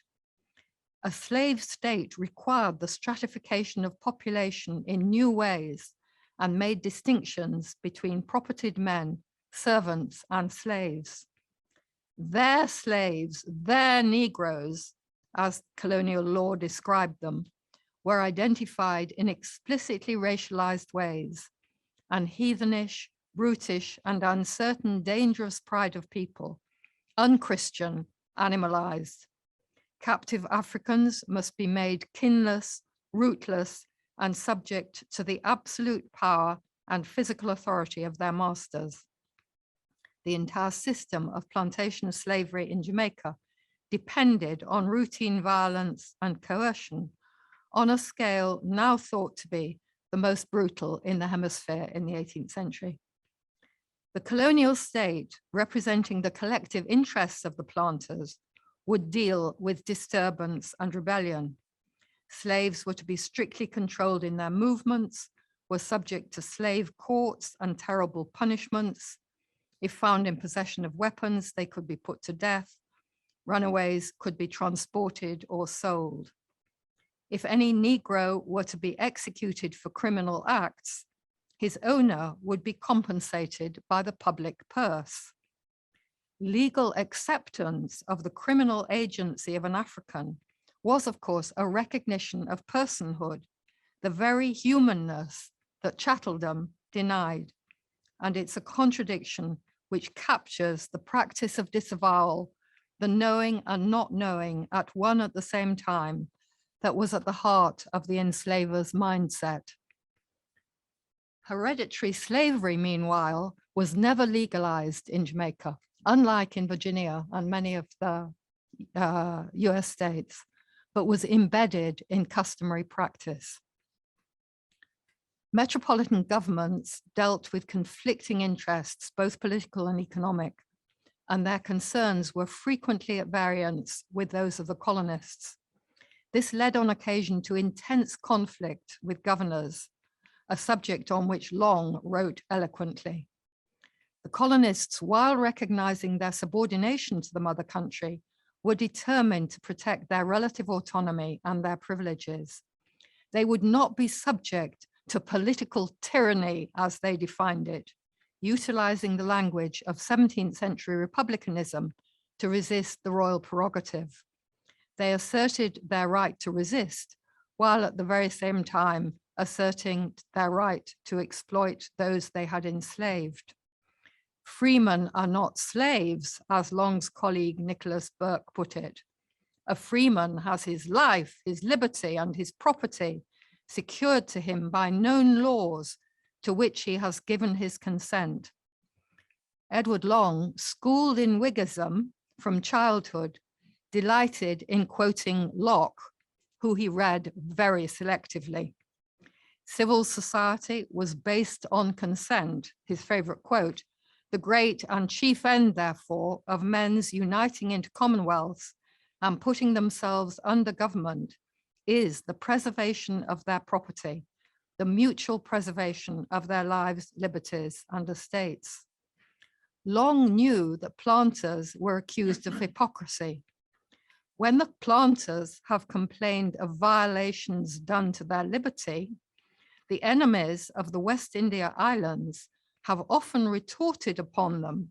A slave state required the stratification of population in new ways and made distinctions between propertied men, servants, and slaves. Their slaves, their Negroes, as colonial law described them, were identified in explicitly racialized ways, and heathenish, brutish, and uncertain, dangerous pride of people, unchristian, animalized. Captive Africans must be made kinless, rootless, and subject to the absolute power and physical authority of their masters. The entire system of plantation slavery in Jamaica depended on routine violence and coercion on a scale now thought to be the most brutal in the hemisphere in the 18th century. The colonial state, representing the collective interests of the planters, would deal with disturbance and rebellion. Slaves were to be strictly controlled in their movements, were subject to slave courts and terrible punishments. If found in possession of weapons, they could be put to death. Runaways could be transported or sold. If any Negro were to be executed for criminal acts, his owner would be compensated by the public purse. Legal acceptance of the criminal agency of an African was, of course, a recognition of personhood, the very humanness that chatteldom denied. And it's a contradiction which captures the practice of disavowal, the knowing and not knowing at one at the same time, that was at the heart of the enslaver's mindset. Hereditary slavery, meanwhile, was never legalized in Jamaica, unlike in Virginia and many of the US states, but was embedded in customary practice. Metropolitan governments dealt with conflicting interests, both political and economic, and their concerns were frequently at variance with those of the colonists. This led on occasion to intense conflict with governors, a subject on which Long wrote eloquently. The colonists, while recognizing their subordination to the mother country, were determined to protect their relative autonomy and their privileges. They would not be subject to political tyranny, as they defined it, utilizing the language of 17th century republicanism to resist the royal prerogative. They asserted their right to resist, while at the very same time asserting their right to exploit those they had enslaved. Freemen are not slaves, as Long's colleague Nicholas Burke put it. A freeman has his life, his liberty, and his property secured to him by known laws to which he has given his consent. Edward Long, schooled in Whiggism from childhood, delighted in quoting Locke, who he read very selectively. Civil society was based on consent, his favorite quote, the great and chief end, therefore, of men's uniting into commonwealths and putting themselves under government is the preservation of their property, the mutual preservation of their lives, liberties, and estates. Long knew that planters were accused of hypocrisy. When the planters have complained of violations done to their liberty, the enemies of the West India Islands have often retorted upon them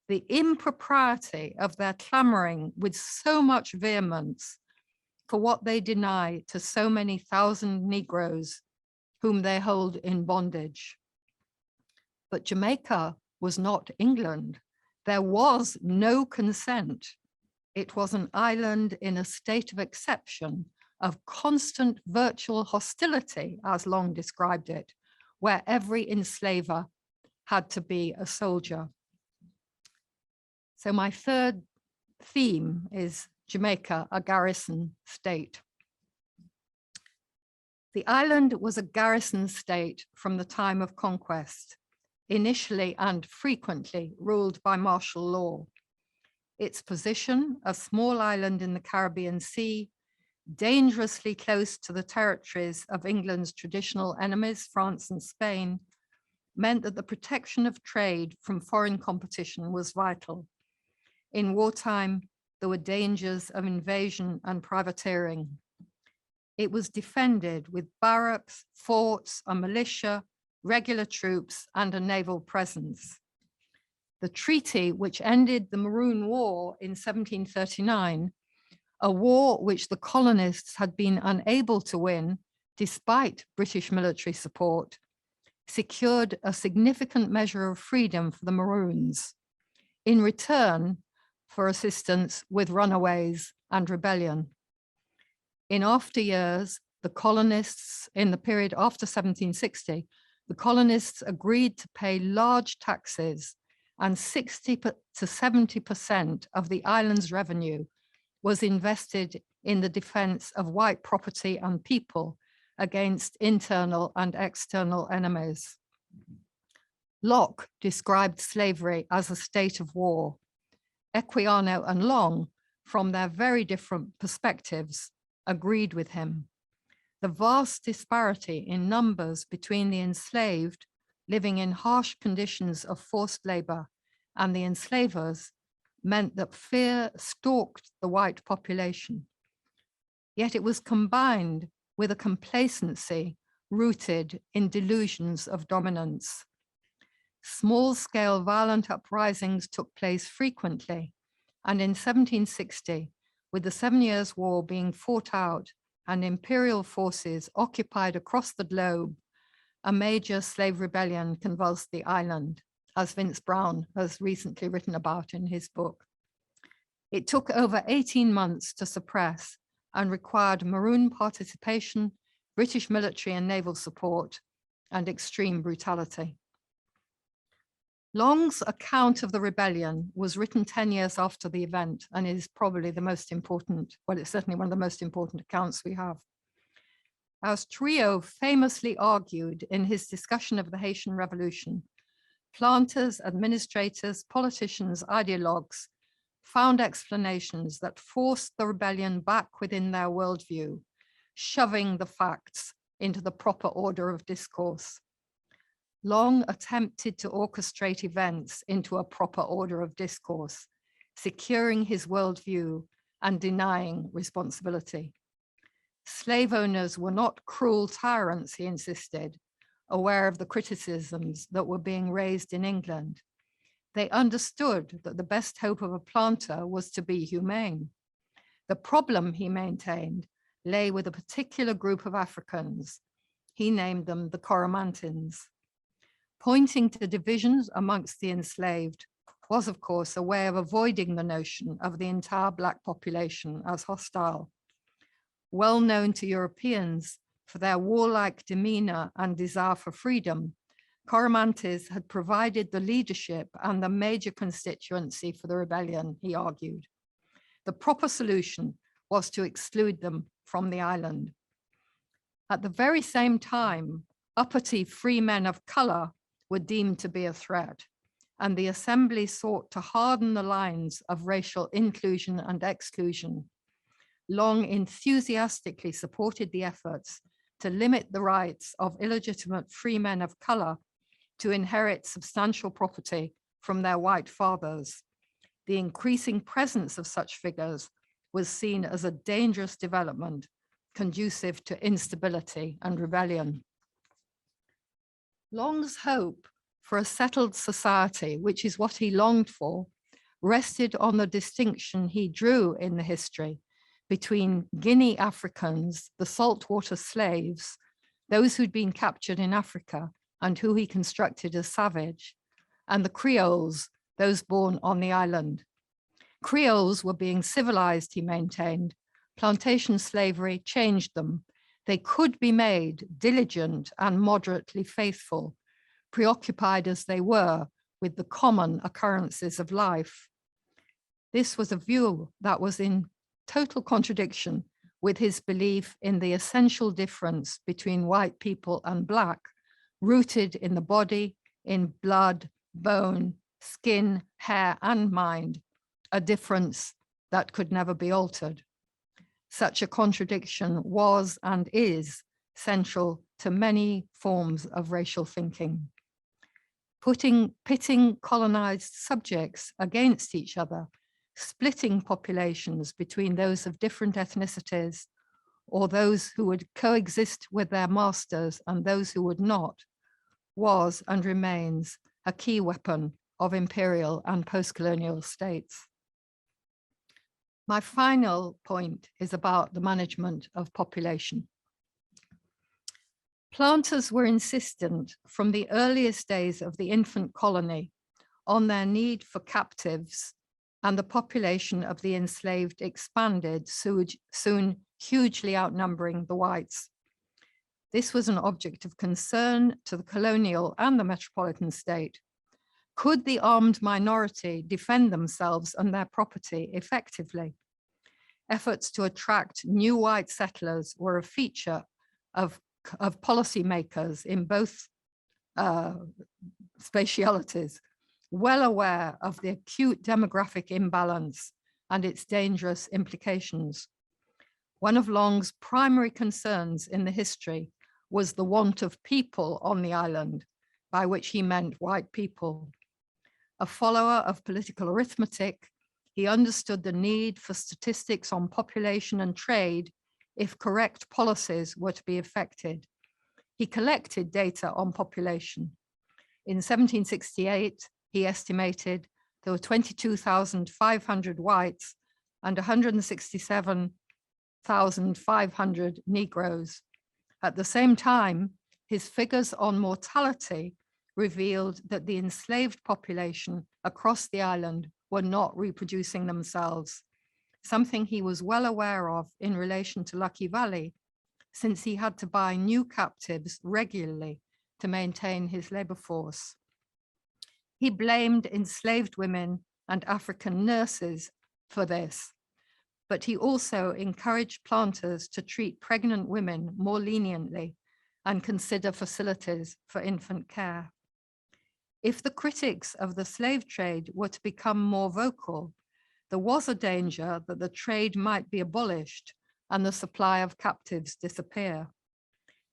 the impropriety of their clamoring with so much vehemence for what they deny to so many thousand Negroes whom they hold in bondage. But Jamaica was not England. There was no consent. It was an island in a state of exception, of constant virtual hostility, as Long described it, where every enslaver had to be a soldier. So my third theme is Jamaica, a garrison state. The island was a garrison state from the time of conquest, initially and frequently ruled by martial law. Its position, a small island in the Caribbean Sea, dangerously close to the territories of England's traditional enemies, France and Spain, meant that the protection of trade from foreign competition was vital. In wartime, there were dangers of invasion and privateering. It was defended with barracks, forts, a militia, regular troops, and a naval presence. The treaty which ended the Maroon War in 1739, a war which the colonists had been unable to win despite British military support, secured a significant measure of freedom for the Maroons in return for assistance with runaways and rebellion. In after years, the colonists in the period after 1760, the colonists agreed to pay large taxes, and 60 to 70% of the island's revenue was invested in the defense of white property and people against internal and external enemies. Locke described slavery as a state of war. Equiano and Long, from their very different perspectives, agreed with him. The vast disparity in numbers between the enslaved living in harsh conditions of forced labor and the enslavers meant that fear stalked the white population. Yet it was combined with a complacency rooted in delusions of dominance. Small-scale violent uprisings took place frequently, and in 1760, with the 7 Years' War being fought out and imperial forces occupied across the globe, a major slave rebellion convulsed the island, as Vince Brown has recently written about in his book. It took over 18 months to suppress and required Maroon participation, British military and naval support, and extreme brutality. Long's account of the rebellion was written 10 years after the event and is probably the most important, well, it's certainly one of the most important accounts we have. As Trio famously argued in his discussion of the Haitian Revolution, planters, administrators, politicians, ideologues found explanations that forced the rebellion back within their worldview, shoving the facts into the proper order of discourse. Long attempted to orchestrate events into a proper order of discourse, securing his worldview and denying responsibility. Slave owners were not cruel tyrants, he insisted, aware of the criticisms that were being raised in England. They understood that the best hope of a planter was to be humane. The problem, he maintained, lay with a particular group of Africans. He named them the Coromantins. Pointing to divisions amongst the enslaved was, of course, a way of avoiding the notion of the entire Black population as hostile. Well known to Europeans for their warlike demeanor and desire for freedom, Coromantes had provided the leadership and the major constituency for the rebellion, he argued. The proper solution was to exclude them from the island. At the very same time, uppity free men of color were deemed to be a threat, and the assembly sought to harden the lines of racial inclusion and exclusion. Long enthusiastically supported the efforts to limit the rights of illegitimate free men of color to inherit substantial property from their white fathers. The increasing presence of such figures was seen as a dangerous development conducive to instability and rebellion. Long's hope for a settled society, which is what he longed for, rested on the distinction he drew in the history between Guinea Africans, the saltwater slaves, those who'd been captured in Africa and who he constructed as savage, and the Creoles, those born on the island. Creoles were being civilized, he maintained. Plantation slavery changed them. They could be made diligent and moderately faithful, preoccupied as they were with the common occurrences of life. This was a view that was in total contradiction with his belief in the essential difference between white people and Black, rooted in the body, in blood, bone, skin, hair, and mind, a difference that could never be altered. Such a contradiction was and is central to many forms of racial thinking. Pitting colonized subjects against each other, splitting populations between those of different ethnicities, or those who would coexist with their masters and those who would not, was and remains a key weapon of imperial and post-colonial states. My final point is about the management of population. Planters were insistent from the earliest days of the infant colony on their need for captives, and the population of the enslaved expanded, soon hugely outnumbering the whites. This was an object of concern to the colonial and the metropolitan state. Could the armed minority defend themselves and their property effectively? Efforts to attract new white settlers were a feature of policymakers in both spatialities, well aware of the acute demographic imbalance and its dangerous implications. One of Long's primary concerns in the history was the want of people on the island, by which he meant white people. A follower of political arithmetic, he understood the need for statistics on population and trade if correct policies were to be effected. He collected data on population. In 1768, he estimated there were 22,500 whites and 167,500 Negroes. At the same time, his figures on mortality revealed that the enslaved population across the island were not reproducing themselves, something he was well aware of in relation to Lucky Valley, since he had to buy new captives regularly to maintain his labor force. He blamed enslaved women and African nurses for this, but he also encouraged planters to treat pregnant women more leniently and consider facilities for infant care. If the critics of the slave trade were to become more vocal, there was a danger that the trade might be abolished and the supply of captives disappear.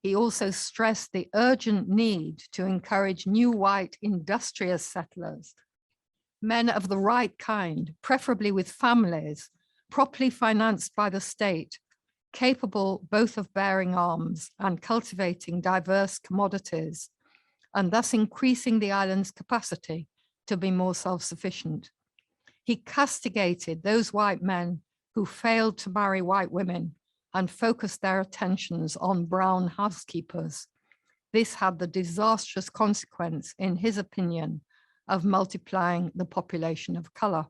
He also stressed the urgent need to encourage new white industrious settlers, men of the right kind, preferably with families, properly financed by the state, capable both of bearing arms and cultivating diverse commodities, and thus increasing the island's capacity to be more self-sufficient. He castigated those white men who failed to marry white women and focused their attentions on brown housekeepers. This had the disastrous consequence, in his opinion, of multiplying the population of color.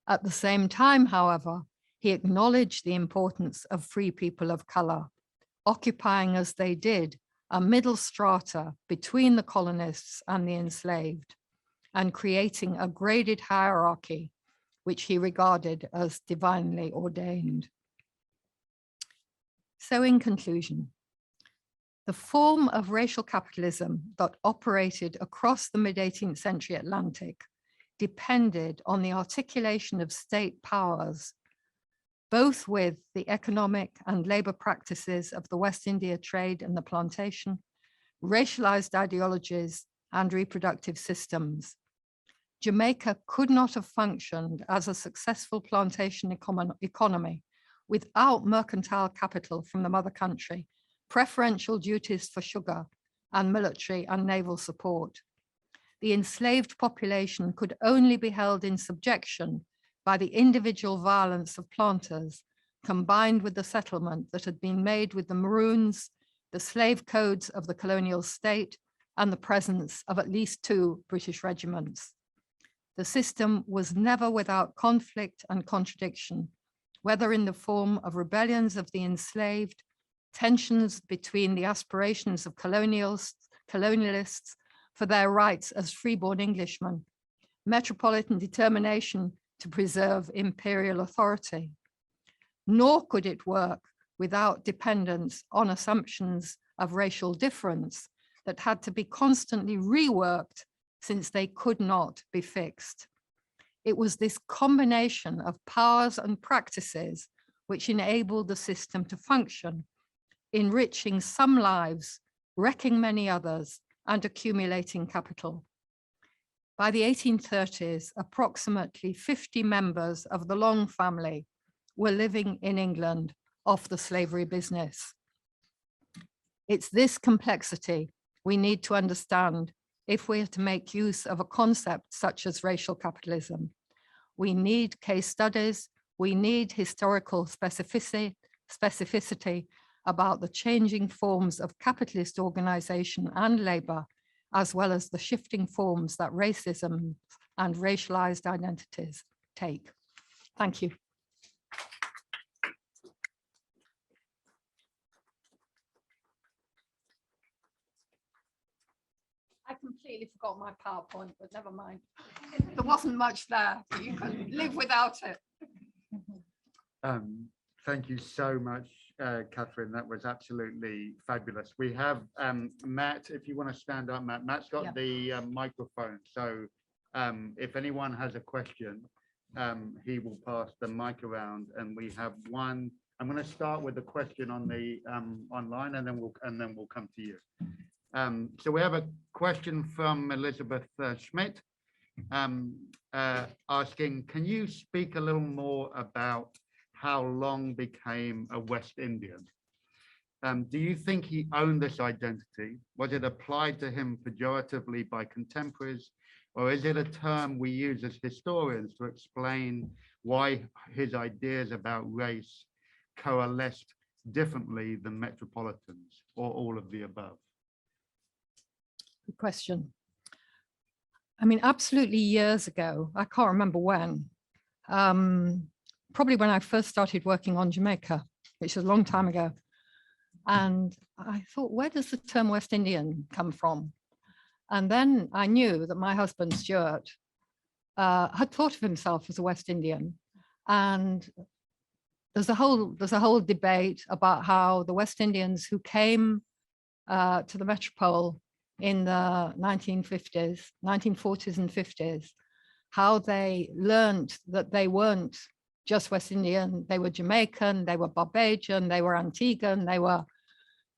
At the same time, however, he acknowledged the importance of free people of color, occupying as they did a middle strata between the colonists and the enslaved, and creating a graded hierarchy, which he regarded as divinely ordained. So in conclusion, the form of racial capitalism that operated across the mid-18th century Atlantic depended on the articulation of state powers, both with the economic and labor practices of the West India trade and the plantation, racialized ideologies, and reproductive systems. Jamaica could not have functioned as a successful plantation economy without mercantile capital from the mother country, preferential duties for sugar, and military and naval support. The enslaved population could only be held in subjection by the individual violence of planters, combined with the settlement that had been made with the Maroons, the slave codes of the colonial state, and the presence of at least 2 British regiments. The system was never without conflict and contradiction, whether in the form of rebellions of the enslaved, tensions between the aspirations of colonialists for their rights as freeborn Englishmen, metropolitan determination to preserve imperial authority. Nor could it work without dependence on assumptions of racial difference that had to be constantly reworked since they could not be fixed. It was this combination of powers and practices which enabled the system to function, enriching some lives, wrecking many others, and accumulating capital. By the 1830s, approximately 50 members of the Long family were living in England off the slavery business. It's this complexity we need to understand if we are to make use of a concept such as racial capitalism. We need case studies, we need historical specificity about the changing forms of capitalist organization and labor, as well as the shifting forms that racism and racialized identities take. Thank you. completely forgot my PowerPoint, but never mind. There wasn't much there, but you can live without it. Thank you so much, Catherine. That was absolutely fabulous. We have Matt, if you want to stand up, Matt. Matt's got the microphone. So if anyone has a question, he will pass the mic around, and we have one. I'm going to start with the question on the online, and then we'll come to you. So we have a question from Elizabeth Schmidt asking, can you speak a little more about how Long became a West Indian? Do you think he owned this identity? Was it applied to him pejoratively by contemporaries? Or is it a term we use as historians to explain why his ideas about race coalesced differently than metropolitans, or all of the above? Good question. I mean, absolutely years ago, I can't remember when, probably when I first started working on Jamaica, which was a long time ago. And I thought, where does the term West Indian come from? And then I knew that my husband, Stuart, had thought of himself as a West Indian. And there's a whole debate about how the West Indians who came to the metropole in the 1940s and 50s, how they learned that they weren't just West Indian, they were Jamaican, they were Barbadian, they were Antiguan, they were,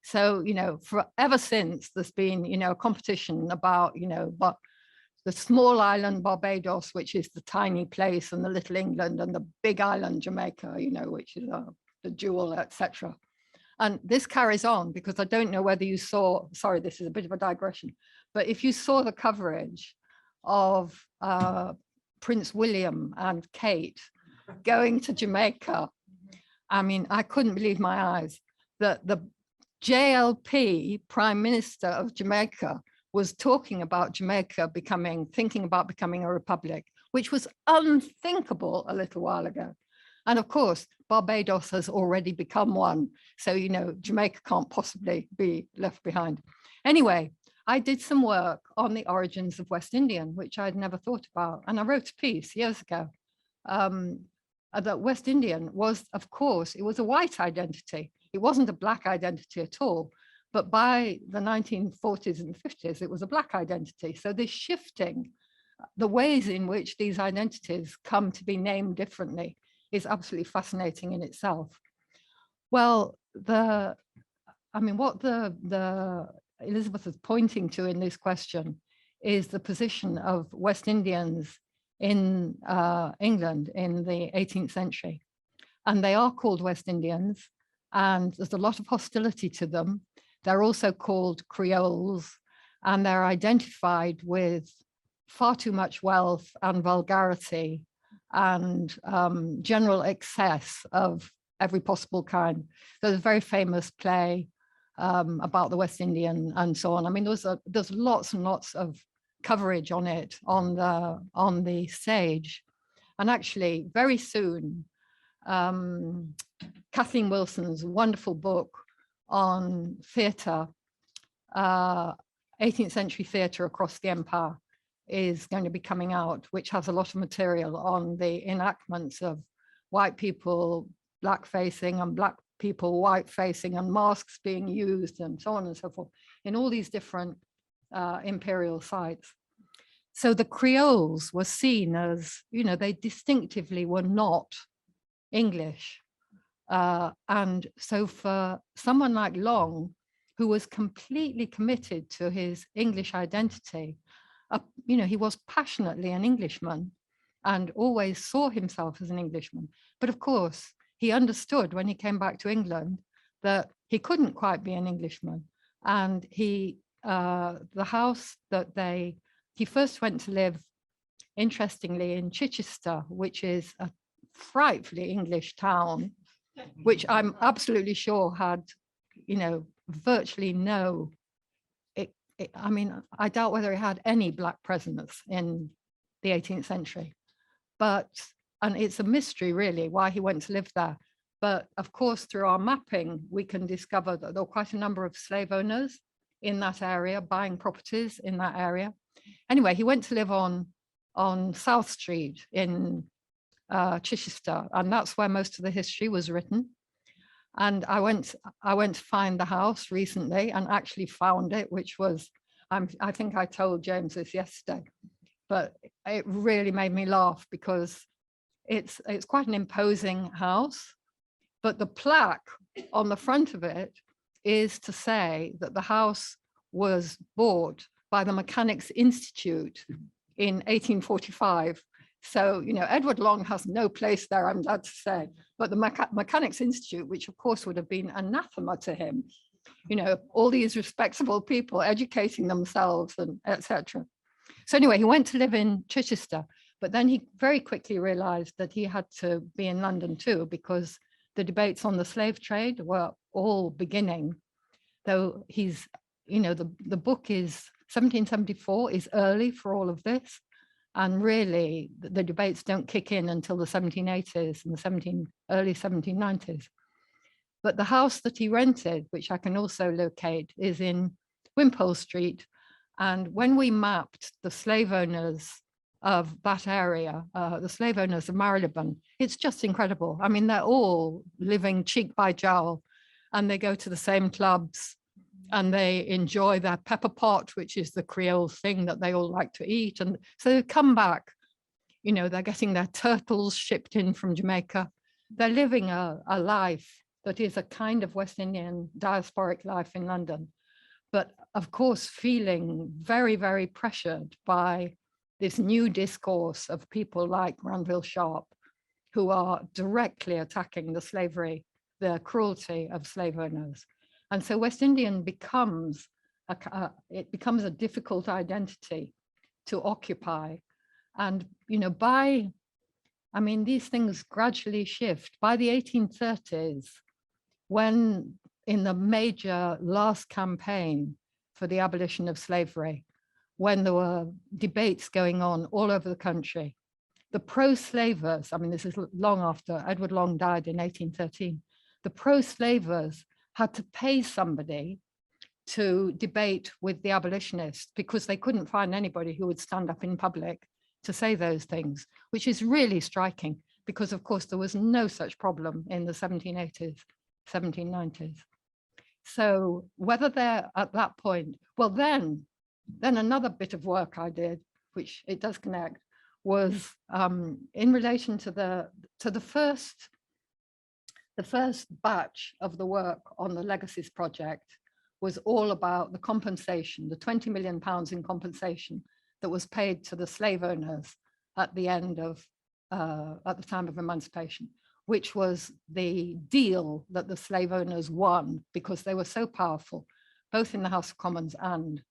so, you know, for ever since there's been, you know, a competition about, you know, but the small island Barbados, which is the tiny place, and the little England, and the big island Jamaica, you know, which is the jewel, etc. And this carries on, because I don't know whether you saw, sorry, this is a bit of a digression, but if you saw the coverage of Prince William and Kate going to Jamaica, I mean, I couldn't believe my eyes that the JLP Prime Minister of Jamaica was talking about Jamaica thinking about becoming a republic, which was unthinkable a little while ago. And of course, Barbados has already become one. So, you know, Jamaica can't possibly be left behind. Anyway, I did some work on the origins of West Indian, which I'd never thought about. And I wrote a piece years ago that West Indian was, of course, it was a white identity. It wasn't a black identity at all. But by the 1940s and 50s, it was a black identity. So this shifting, the ways in which these identities come to be named differently is absolutely fascinating in itself. Well, what the Elizabeth is pointing to in this question is the position of West Indians in England in the 18th century. And they are called West Indians, and there's a lot of hostility to them. They're also called Creoles, and they're identified with far too much wealth and vulgarity and general excess of every possible kind. There's a very famous play about the West Indian and so on. I mean, there's lots and lots of coverage on it on the stage. And actually, very soon, Kathleen Wilson's wonderful book on theatre, 18th century theatre across the empire, is going to be coming out, which has a lot of material on the enactments of white people black facing and black people white facing, and masks being used and so on and so forth in all these different imperial sites. So the Creoles were seen as, you know, they distinctively were not English. And so for someone like Long, who was completely committed to his English identity, you know, he was passionately an Englishman and always saw himself as an Englishman. But of course, he understood when he came back to England that he couldn't quite be an Englishman. And the house that he first went to live, interestingly, in Chichester, which is a frightfully English town, which I'm absolutely sure had, you know, virtually no, I mean, I doubt whether it had any black presence in the 18th century. But, and it's a mystery really why he went to live there. But of course, through our mapping, we can discover that there were quite a number of slave owners in that area, buying properties in that area. Anyway, he went to live on South Street in Chichester, and that's where most of the history was written. And I went to find the house recently and actually found it, which was, I think I told James this yesterday, but it really made me laugh because it's quite an imposing house, but the plaque on the front of it is to say that the house was bought by the Mechanics Institute in 1845. So, you know, Edward Long has no place there, I'm glad to say, but the Mechanics Institute, which of course would have been anathema to him, you know, all these respectable people educating themselves and etc. So anyway, he went to live in Chichester, but then he very quickly realized that he had to be in London too, because the debates on the slave trade were all beginning, though he's, you know, the book is 1774 is early for all of this. And really the debates don't kick in until the 1780s and the early 1790s. But the house that he rented, which I can also locate, is in Wimpole Street. And when we mapped the slave owners of that area, the slave owners of Marylebone, it's just incredible. I mean, they're all living cheek by jowl, and they go to the same clubs, and they enjoy their pepper pot, which is the Creole thing that they all like to eat. And so they come back, you know, they're getting their turtles shipped in from Jamaica. They're living a life that is a kind of West Indian diasporic life in London, but of course, feeling very, very pressured by this new discourse of people like Granville Sharp, who are directly attacking the slavery, the cruelty of slave owners. And so West Indian becomes a difficult identity to occupy. And, you know, these things gradually shift. By the 1830s, when in the major last campaign for the abolition of slavery, when there were debates going on all over the country, the pro-slavers, I mean, this is long after Edward Long died in 1813, the pro-slavers had to pay somebody to debate with the abolitionists because they couldn't find anybody who would stand up in public to say those things, which is really striking because, of course, there was no such problem in the 1780s, 1790s. So whether they're at that point, well, then another bit of work I did, which it does connect, was in relation to the first batch of the work on the Legacies project was all about the compensation, the £20 million in compensation that was paid to the slave owners at the end of, at the time of emancipation, which was the deal that the slave owners won because they were so powerful, both in the House of Commons and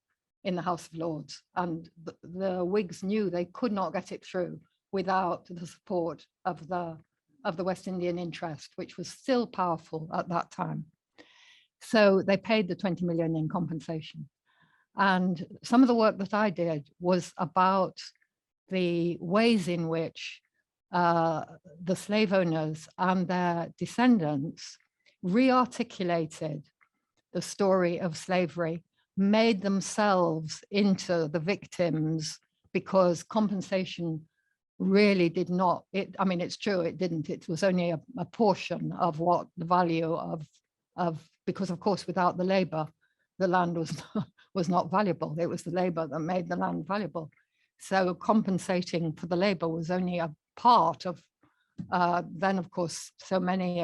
in the House of Lords. And the Whigs knew they could not get it through without the support of the West Indian interest, which was still powerful at that time. So they paid the 20 million in compensation. And some of the work that I did was about the ways in which the slave owners and their descendants re-articulated the story of slavery, made themselves into the victims because compensation really did not, I mean, it's true, it didn't, it was only a portion of what the value of, because of course, without the labor, the land was not valuable. It was the labor that made the land valuable. So compensating for the labor was only a part of, then of course, so many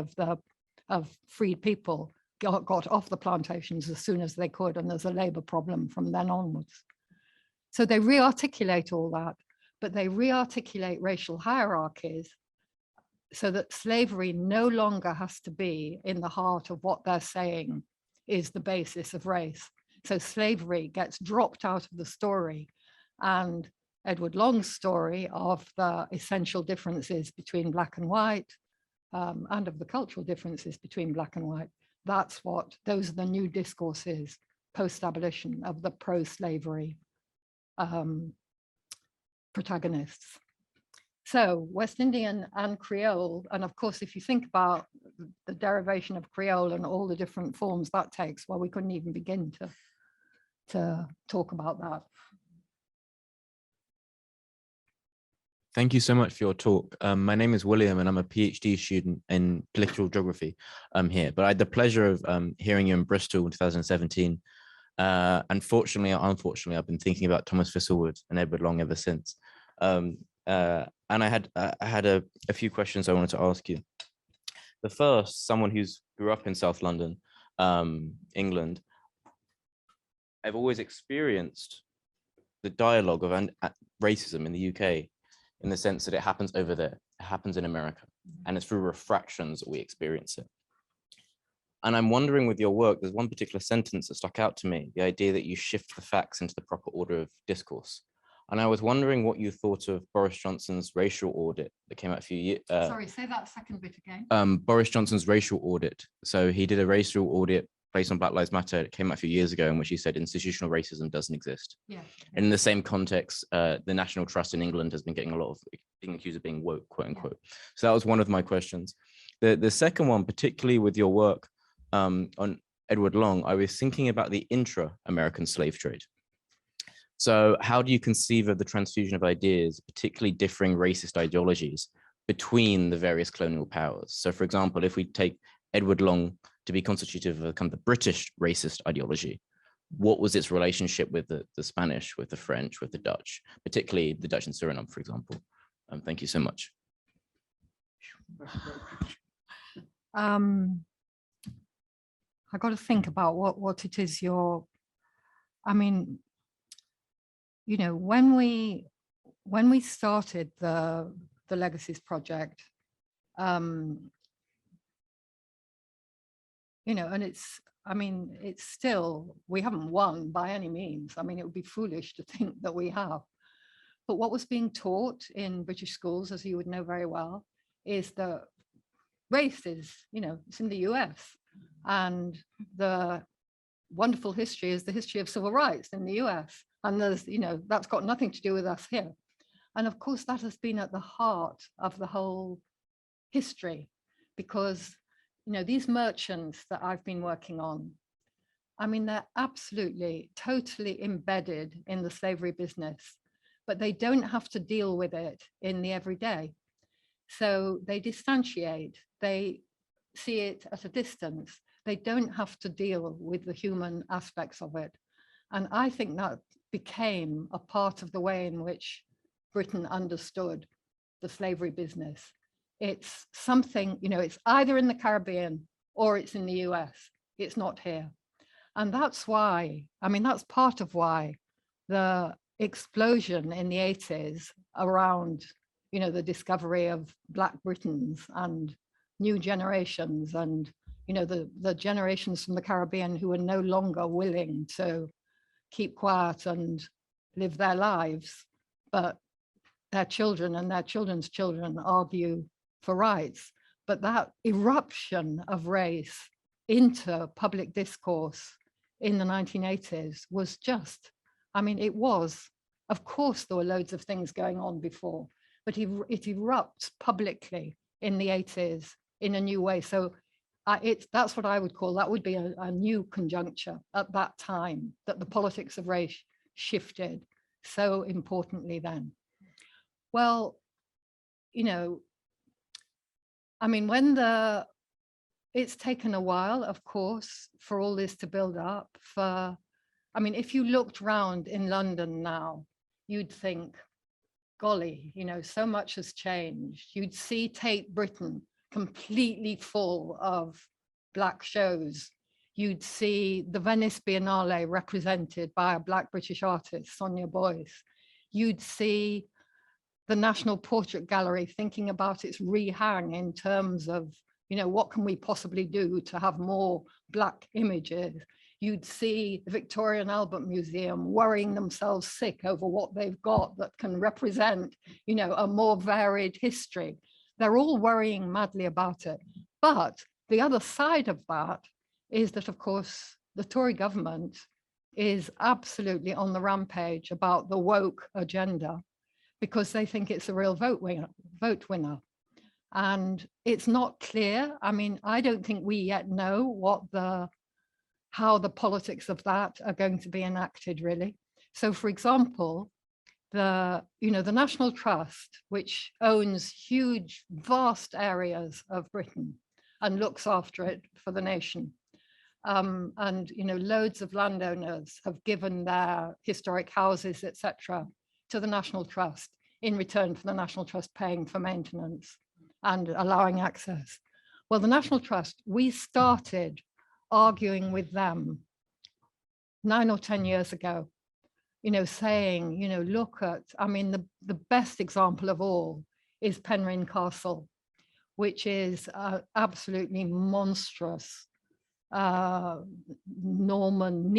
of freed people got off the plantations as soon as they could, and there's a labor problem from then onwards. So they re-articulate all that, but they re-articulate racial hierarchies so that slavery no longer has to be in the heart of what they're saying is the basis of race. So slavery gets dropped out of the story, and Edward Long's story of the essential differences between black and white, and of the cultural differences between black and white, those are the new discourses post-abolition of the pro-slavery protagonists. So West Indian and Creole, and of course, if you think about the derivation of Creole and all the different forms that takes, well, we couldn't even begin to talk about that. Thank you so much for your talk. My name is William and I'm a PhD student in political geography here, but I had the pleasure of hearing you in Bristol in 2017. Unfortunately, I've been thinking about Thomas Thistlewood and Edward Long ever since. And I had a few questions I wanted to ask you. The first, someone who's grew up in South London, England, I've always experienced the dialogue of racism in the UK in the sense that it happens over there, it happens in America, and it's through refractions that we experience it. And I'm wondering with your work, there's one particular sentence that stuck out to me, the idea that you shift the facts into the proper order of discourse. And I was wondering what you thought of Boris Johnson's racial audit that came out a few years. Sorry, say that second bit again. Boris Johnson's racial audit. So he did a racial audit based on Black Lives Matter. It came out a few years ago in which he said institutional racism doesn't exist. Yeah. And in the same context, the National Trust in England has been getting a lot of being accused of being woke, quote unquote. Yeah. So that was one of my questions. The second one, particularly with your work on Edward Long, I was thinking about the intra-American slave trade. So how do you conceive of the transfusion of ideas, particularly differing racist ideologies between the various colonial powers? So for example, if we take Edward Long to be constitutive of kind of the British racist ideology, what was its relationship with the Spanish, with the French, with the Dutch, particularly the Dutch in Suriname, for example? Thank you so much. I got to think about what it is I mean, you know, when we started the Legacies project, you know, and it's still, we haven't won by any means. I mean, it would be foolish to think that we have. But what was being taught in British schools, as you would know very well, is that race is, you know, it's in the US. And the wonderful history is the history of civil rights in the US. And there's, you know, that's got nothing to do with us here. And of course, that has been at the heart of the whole history, because, you know, these merchants that I've been working on, I mean, they're absolutely, totally embedded in the slavery business, but they don't have to deal with it in the everyday. So they distantiate, they see it at a distance. They don't have to deal with the human aspects of it. And I think that became a part of the way in which Britain understood the slavery business. It's something, you know, it's either in the Caribbean or it's in the US. It's not here. And that's why, I mean, that's part of why the explosion in the 80s around, you know, the discovery of Black Britons and new generations and, you know, the generations from the Caribbean who are no longer willing to keep quiet and live their lives, but their children and their children's children argue for rights. But that eruption of race into public discourse in the 1980s was just, I mean, it was, of course, there were loads of things going on before, but it erupts publicly in the 80s in a new way. So that's what I would call, that would be a new conjuncture at that time, that the politics of race shifted so importantly then. Well, you know, I mean, it's taken a while, of course, for all this to build up. I mean, if you looked round in London now, you'd think, golly, you know, so much has changed. You'd see Tate Britain completely full of Black shows. You'd see the Venice Biennale represented by a Black British artist, Sonia Boyce. You'd see the National Portrait Gallery thinking about its rehang in terms of, you know, what can we possibly do to have more Black images? You'd see the Victoria and Albert Museum worrying themselves sick over what they've got that can represent, you know, a more varied history. They're all worrying madly about it. But the other side of that is that, of course, the Tory government is absolutely on the rampage about the woke agenda because they think it's a real vote winner. And it's not clear. I mean, I don't think we yet know how the politics of that are going to be enacted, really. So, for example, the National Trust, which owns huge, vast areas of Britain and looks after it for the nation. And loads of landowners have given their historic houses, etc., to the National Trust in return for the National Trust paying for maintenance and allowing access. Well, the National Trust, we started arguing with them 9 or 10 years ago, saying, look at, I mean, the best example of all is Penryn Castle, which is absolutely monstrous neo-Norman,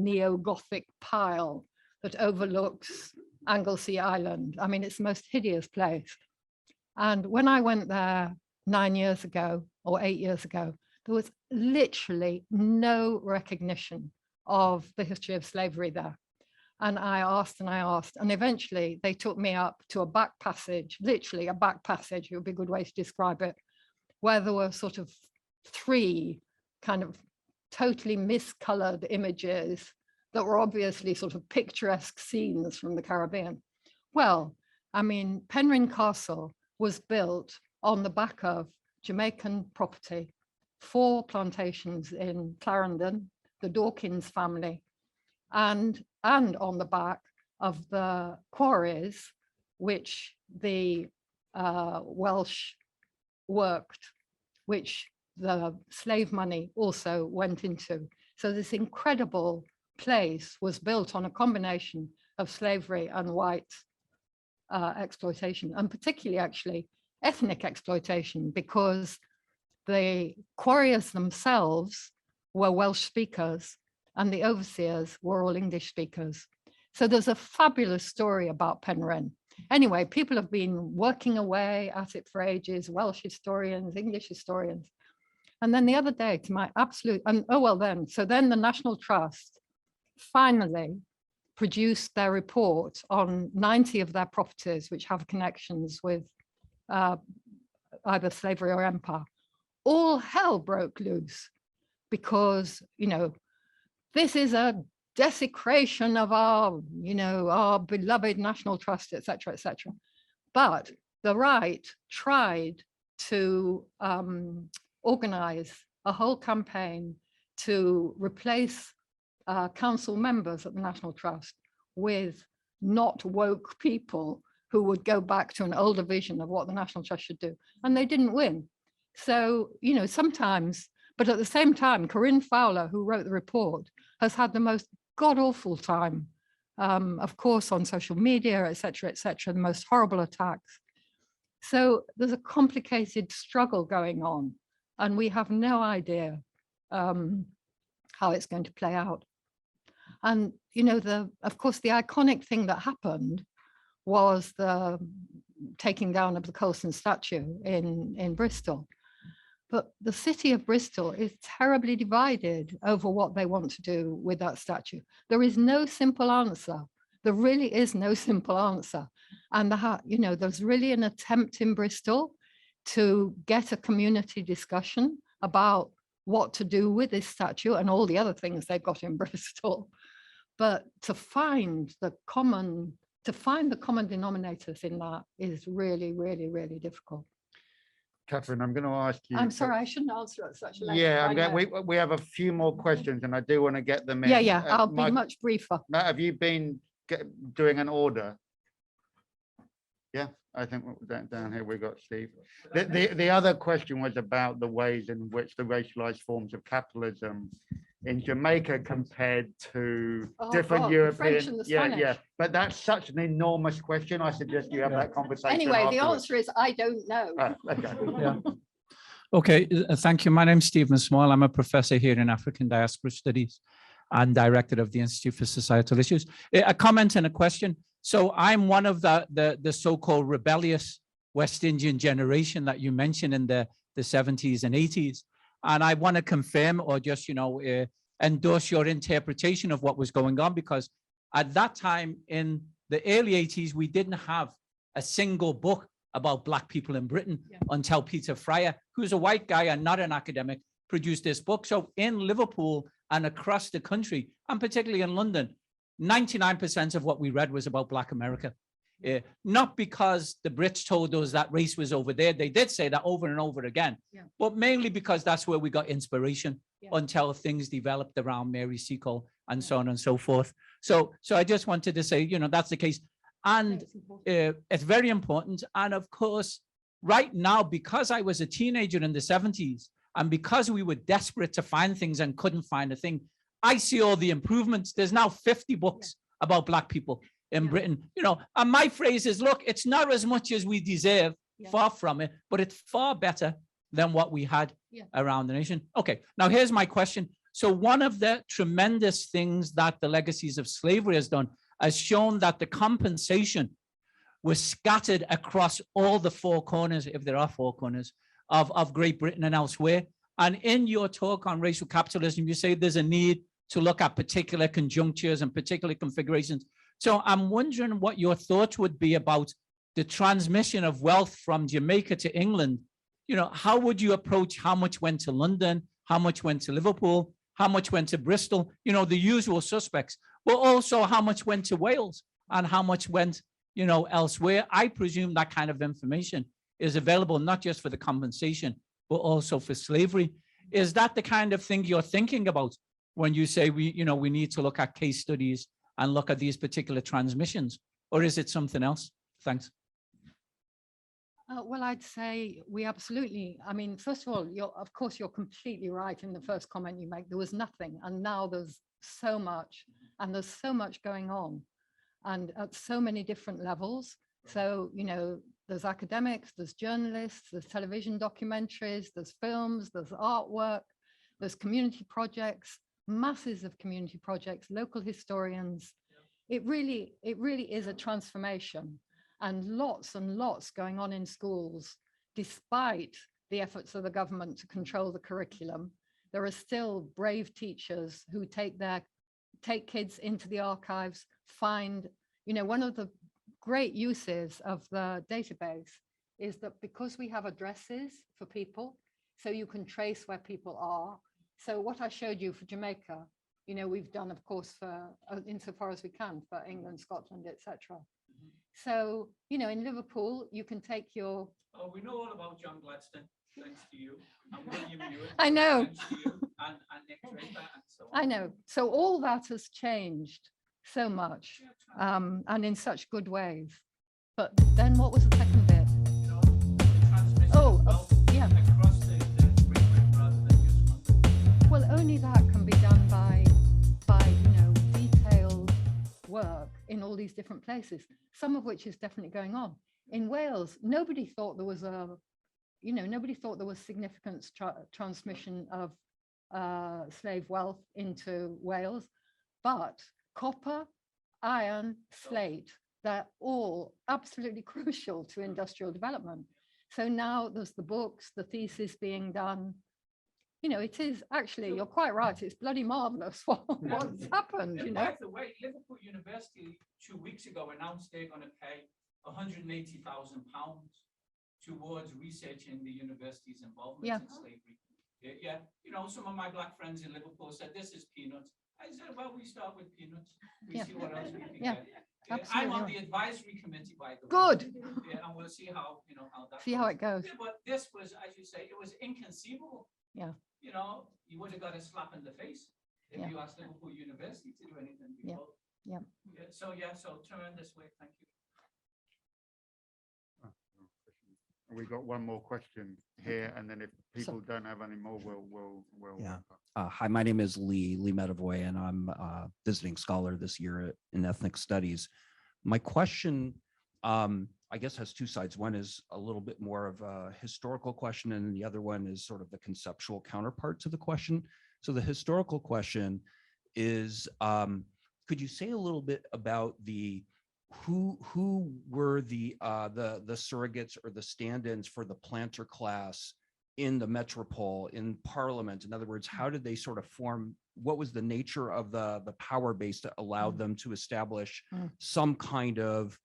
neo-Gothic pile that overlooks Anglesey Island. I mean, it's the most hideous place. And when I went there 9 years ago or 8 years ago, there was literally no recognition of the history of slavery there. And I asked, and eventually they took me up to a back passage, literally a back passage, it would be a good way to describe it, where there were sort of 3 kind of totally miscolored images that were obviously sort of picturesque scenes from the Caribbean. Well, I mean, Penryn Castle was built on the back of Jamaican property, 4 plantations in Clarendon, the Dawkins family, and on the back of the quarries which the Welsh worked, which the slave money also went into. So this incredible place was built on a combination of slavery and white exploitation, and particularly actually ethnic exploitation, because the quarriers themselves were Welsh speakers and the overseers were all English speakers. So there's a fabulous story about Penryn. Anyway, people have been working away at it for ages, Welsh historians, English historians. And then the other day, to my absolute, so then the National Trust finally produced their report on 90 of their properties which have connections with either slavery or empire. All hell broke loose because, this is a desecration of our beloved National Trust, etc., etc. But the right tried to organize a whole campaign to replace council members at the National Trust with not woke people who would go back to an older vision of what the National Trust should do. And they didn't win. So, sometimes, but at the same time, Corinne Fowler, who wrote the report, has had the most god-awful time, of course, on social media, etc., the most horrible attacks. So there's a complicated struggle going on, and we have no idea how it's going to play out. And, of course, the iconic thing that happened was the taking down of the Colson statue in Bristol. But the city of Bristol is terribly divided over what they want to do with that statue. There is no simple answer. There really is no simple answer. And there's really an attempt in Bristol to get a community discussion about what to do with this statue and all the other things they've got in Bristol. But to find the common denominators in that is really, really, really difficult. Catherine, I'm going to ask you. I'm sorry, I shouldn't answer at such length. Yeah, we have a few more questions, and I do want to get them in. Yeah, I'll be much briefer. Matt, have you been doing an order? Yeah, I think down here we got Steve. The other question was about the ways in which the racialized forms of capitalism in Jamaica compared to different European. Yeah. But that's such an enormous question. I suggest you have that conversation. Anyway, afterwards. the answer is I don't know. Okay. Yeah. Okay, thank you. My name's Stephen Small. I'm a professor here in African Diaspora Studies and director of the Institute for Societal Issues. A comment and a question. So I'm one of the so-called rebellious West Indian generation that you mentioned in the 70s and 80s. And I want to confirm or just, endorse your interpretation of what was going on, because at that time in the early 80s, we didn't have a single book about Black people in Britain until Peter Fryer, who's a white guy and not an academic, produced this book. So in Liverpool and across the country, and particularly in London, 99% of what we read was about Black America. Not because the Brits told us that race was over there. They did say that over and over again, but mainly because that's where we got inspiration until things developed around Mary Seacole and so on and so forth. So I just wanted to say, that's the case. And it's very important. And of course, right now, because I was a teenager in the 70s, and because we were desperate to find things and couldn't find a thing, I see all the improvements. There's now 50 books about Black people in Britain, and my phrase is, look, it's not as much as we deserve, far from it, but it's far better than what we had around the nation. Okay, now here's my question. So one of the tremendous things that the Legacies of Slavery has done has shown that the compensation was scattered across all the four corners, if there are four corners, of Great Britain and elsewhere. And in your talk on racial capitalism, you say there's a need to look at particular conjunctures and particular configurations. So I'm wondering what your thoughts would be about the transmission of wealth from Jamaica to England. How would you approach how much went to London, how much went to Liverpool, how much went to Bristol, the usual suspects, but also how much went to Wales and how much went, elsewhere. I presume that kind of information is available not just for the compensation, but also for slavery. Is that the kind of thing you're thinking about when you say we need to look at case studies and look at these particular transmissions, or is it something else? Thanks. Well, I'd say we absolutely, first of all, of course, you're completely right in the first comment you make. There was nothing, and now there's so much, and there's so much going on, and at so many different levels. So, there's academics, there's journalists, there's television documentaries, there's films, there's artwork, there's community projects, masses of community projects, local historians. It really is a transformation, and lots going on in schools. Despite the efforts of the government to control the curriculum, there are still brave teachers who take kids into the archives, find, one of the great uses of the database is that because we have addresses for people, so you can trace where people are. So what I showed you for Jamaica, we've done, of course, for insofar as we can for England, Scotland, etc. So, in Liverpool, you can take your... Oh, we know all about John Gladstone, thanks to you, and William Ewart, I know. thanks to you, and Nick Draper, and so on. I know. So all that has changed so much, and in such good ways. But then what was the second bit? Across the rather than just London. Well, only that can be done by detailed work in all these different places, some of which is definitely going on. In Wales, nobody thought there was significant transmission of slave wealth into Wales, but copper, iron, slate, they're all absolutely crucial to industrial development. So now there's the books, the thesis being done. It is actually, you're quite right, it's bloody marvelous what's happened, By the way, Liverpool University 2 weeks ago announced they're going to pay £180,000 towards researching the university's involvement in slavery. Some of my Black friends in Liverpool said, this is peanuts. I said, well, we start with peanuts. We see what else we can get. I'm on the advisory committee, by the way. Good. And we'll see how, how that See how it goes. But this was, as you say, it was inconceivable. You would have got a slap in the face if you asked Liverpool University to do anything before. So turn this way. Thank you. We got one more question here, and then if people don't have any more, we'll wrap up. Hi, my name is Lee Medavoy, and I'm a visiting scholar this year in ethnic studies. My question, I guess, has two sides. One is a little bit more of a historical question, and the other one is sort of the conceptual counterpart to the question. So the historical question is, could you say a little bit about who were the surrogates or the stand-ins for the planter class in the metropole, in Parliament? In other words, how did they sort of form? What was the nature of the power base that allowed them to establish some kind of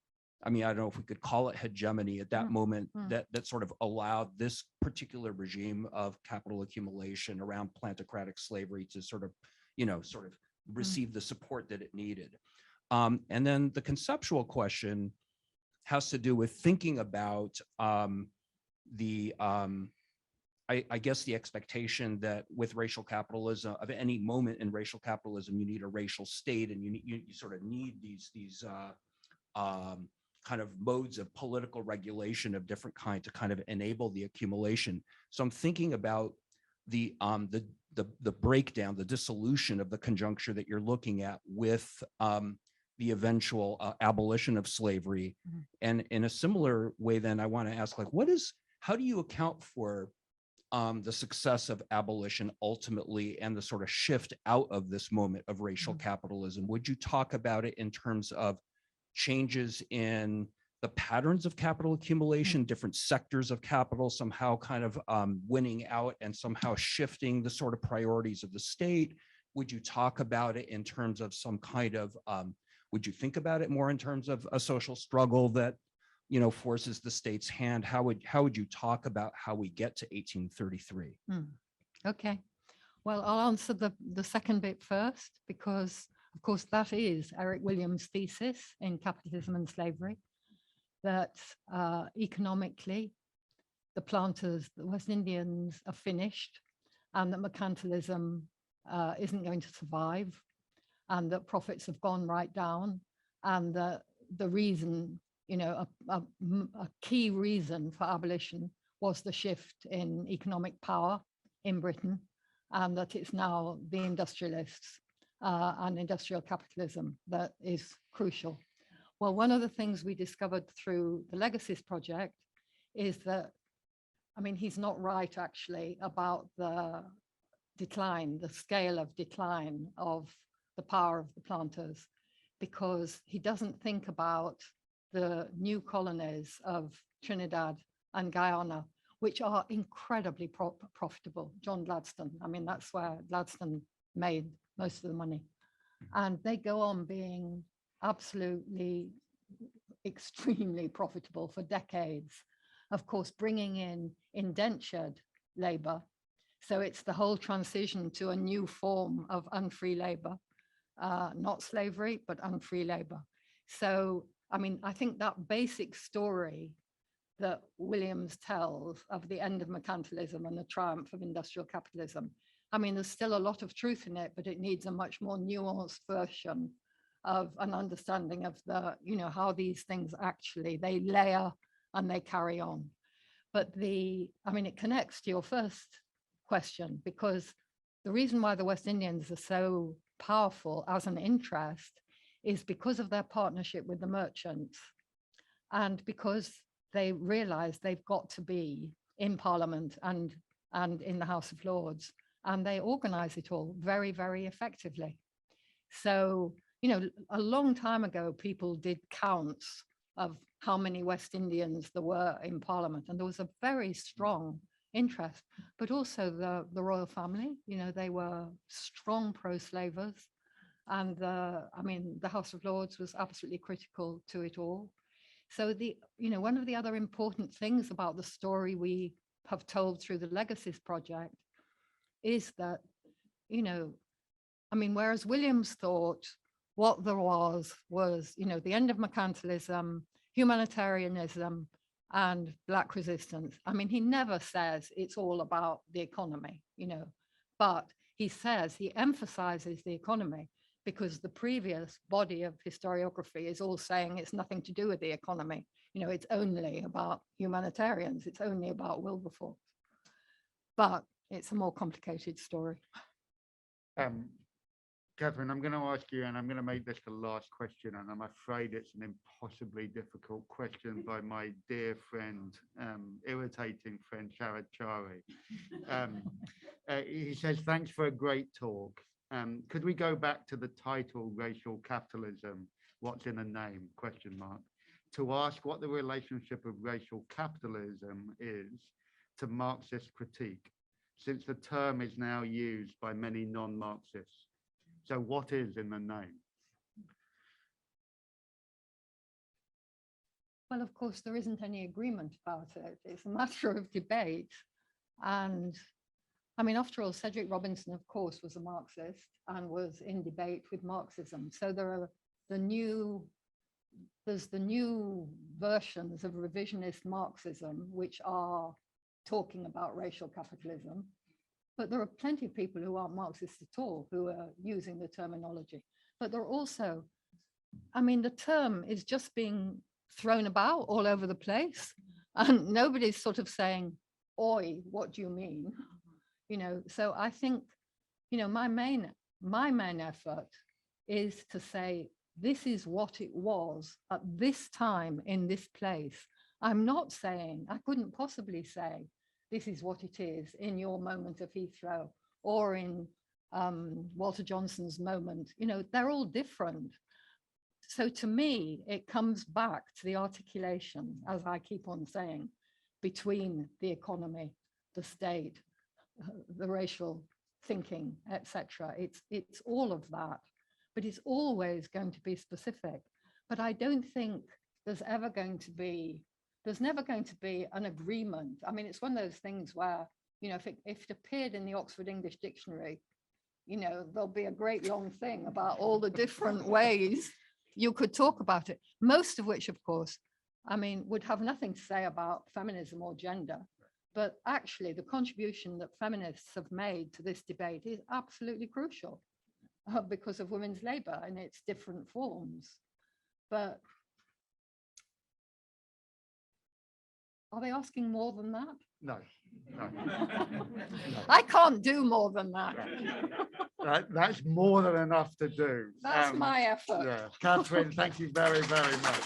I mean, I don't know if we could call it hegemony at that moment, Mm. that sort of allowed this particular regime of capital accumulation around plantocratic slavery to sort of receive the support that it needed. And then the conceptual question has to do with thinking about I guess the expectation that with racial capitalism, of any moment in racial capitalism, you need a racial state, and you sort of need these kind of modes of political regulation of different kind to kind of enable the accumulation. So I'm thinking about the breakdown, the dissolution of the conjuncture that you're looking at with the eventual abolition of slavery. Mhm. And in a similar way, then I want to ask, like, how do you account for the success of abolition ultimately and the sort of shift out of this moment of racial capitalism? Would you talk about it in terms of changes in the patterns of capital accumulation, different sectors of capital somehow kind of winning out and somehow shifting the sort of priorities of the state? Would you talk about it in terms of some kind of, would you think about it more in terms of a social struggle that forces the state's hand? How would you talk about how we get to 1833? Okay, well, I'll answer the second bit first, because of course that is Eric Williams' thesis in Capitalism and Slavery, that economically the planters, the West Indians, are finished, and that mercantilism isn't going to survive, and that profits have gone right down, and that the reason, a key reason for abolition was the shift in economic power in Britain, and that it's now the industrialists and industrial capitalism that is crucial. Well, one of the things we discovered through the Legacies project is that, I mean, he's not right actually about the decline, the scale of decline of the power of the planters, because he doesn't think about the new colonies of Trinidad and Guyana, which are incredibly profitable. John Gladstone, I mean, that's where Gladstone made most of the money. And they go on being absolutely extremely profitable for decades. Of course, bringing in indentured labor. So it's the whole transition to a new form of unfree labor, not slavery, but unfree labor. So, I mean, I think that basic story that Williams tells of the end of mercantilism and the triumph of industrial capitalism, I mean, there's still a lot of truth in it, but it needs a much more nuanced version of an understanding of the, how these things actually, they layer and they carry on. But I mean, it connects to your first question, because the reason why the West Indians are so powerful as an interest is because of their partnership with the merchants, and because they realize they've got to be in Parliament and in the House of Lords, and they organize it all very, very effectively. So, a long time ago, people did counts of how many West Indians there were in Parliament, and there was a very strong interest, but also the royal family, they were strong pro-slavers, and I mean, the House of Lords was absolutely critical to it all. So one of the other important things about the story we have told through the Legacies project is that, I mean, whereas Williams thought what there was, the end of mercantilism, humanitarianism, and Black resistance. I mean, he never says it's all about the economy, but he emphasizes the economy, because the previous body of historiography is all saying it's nothing to do with the economy. It's only about humanitarians. It's only about Wilberforce. But it's a more complicated story. Catherine, I'm going to ask you, and I'm going to make this the last question, and I'm afraid it's an impossibly difficult question by my dear friend, irritating friend, Sharad Chari. He says, thanks for a great talk. Could we go back to the title, Racial Capitalism, what's in a name, ? To ask what the relationship of racial capitalism is to Marxist critique, since the term is now used by many non-Marxists. So what is in the name? Well, of course, there isn't any agreement about it. It's a matter of debate. And I mean, after all, Cedric Robinson, of course, was a Marxist and was in debate with Marxism. So there's the new versions of revisionist Marxism, which are talking about racial capitalism. But there are plenty of people who aren't Marxist at all who are using the terminology. But there are also, I mean, the term is just being thrown about all over the place. And nobody's sort of saying, oi, what do you mean? You know, so I think, you know, my main effort is to say, this is what it was at this time in this place. I'm not saying, I couldn't possibly say, this is what it is in your moment of Heathrow or in Walter Johnson's moment. You know, they're all different. So to me, it comes back to the articulation, as I keep on saying, between the economy, the state, the racial thinking, etc. It's all of that, but it's always going to be specific. But I don't think there's never going to be an agreement. I mean, it's one of those things where, you know, if it appeared in the Oxford English Dictionary, you know, there'll be a great long thing about all the different ways you could talk about it, most of which, of course, I mean, would have nothing to say about feminism or gender. But actually, the contribution that feminists have made to this debate is absolutely crucial because of women's labor in its different forms. But are they asking more than that? No, no. I can't do more than that. That's more than enough to do. That's my effort. Yeah, Catherine, thank you very, very much.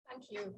Thank you.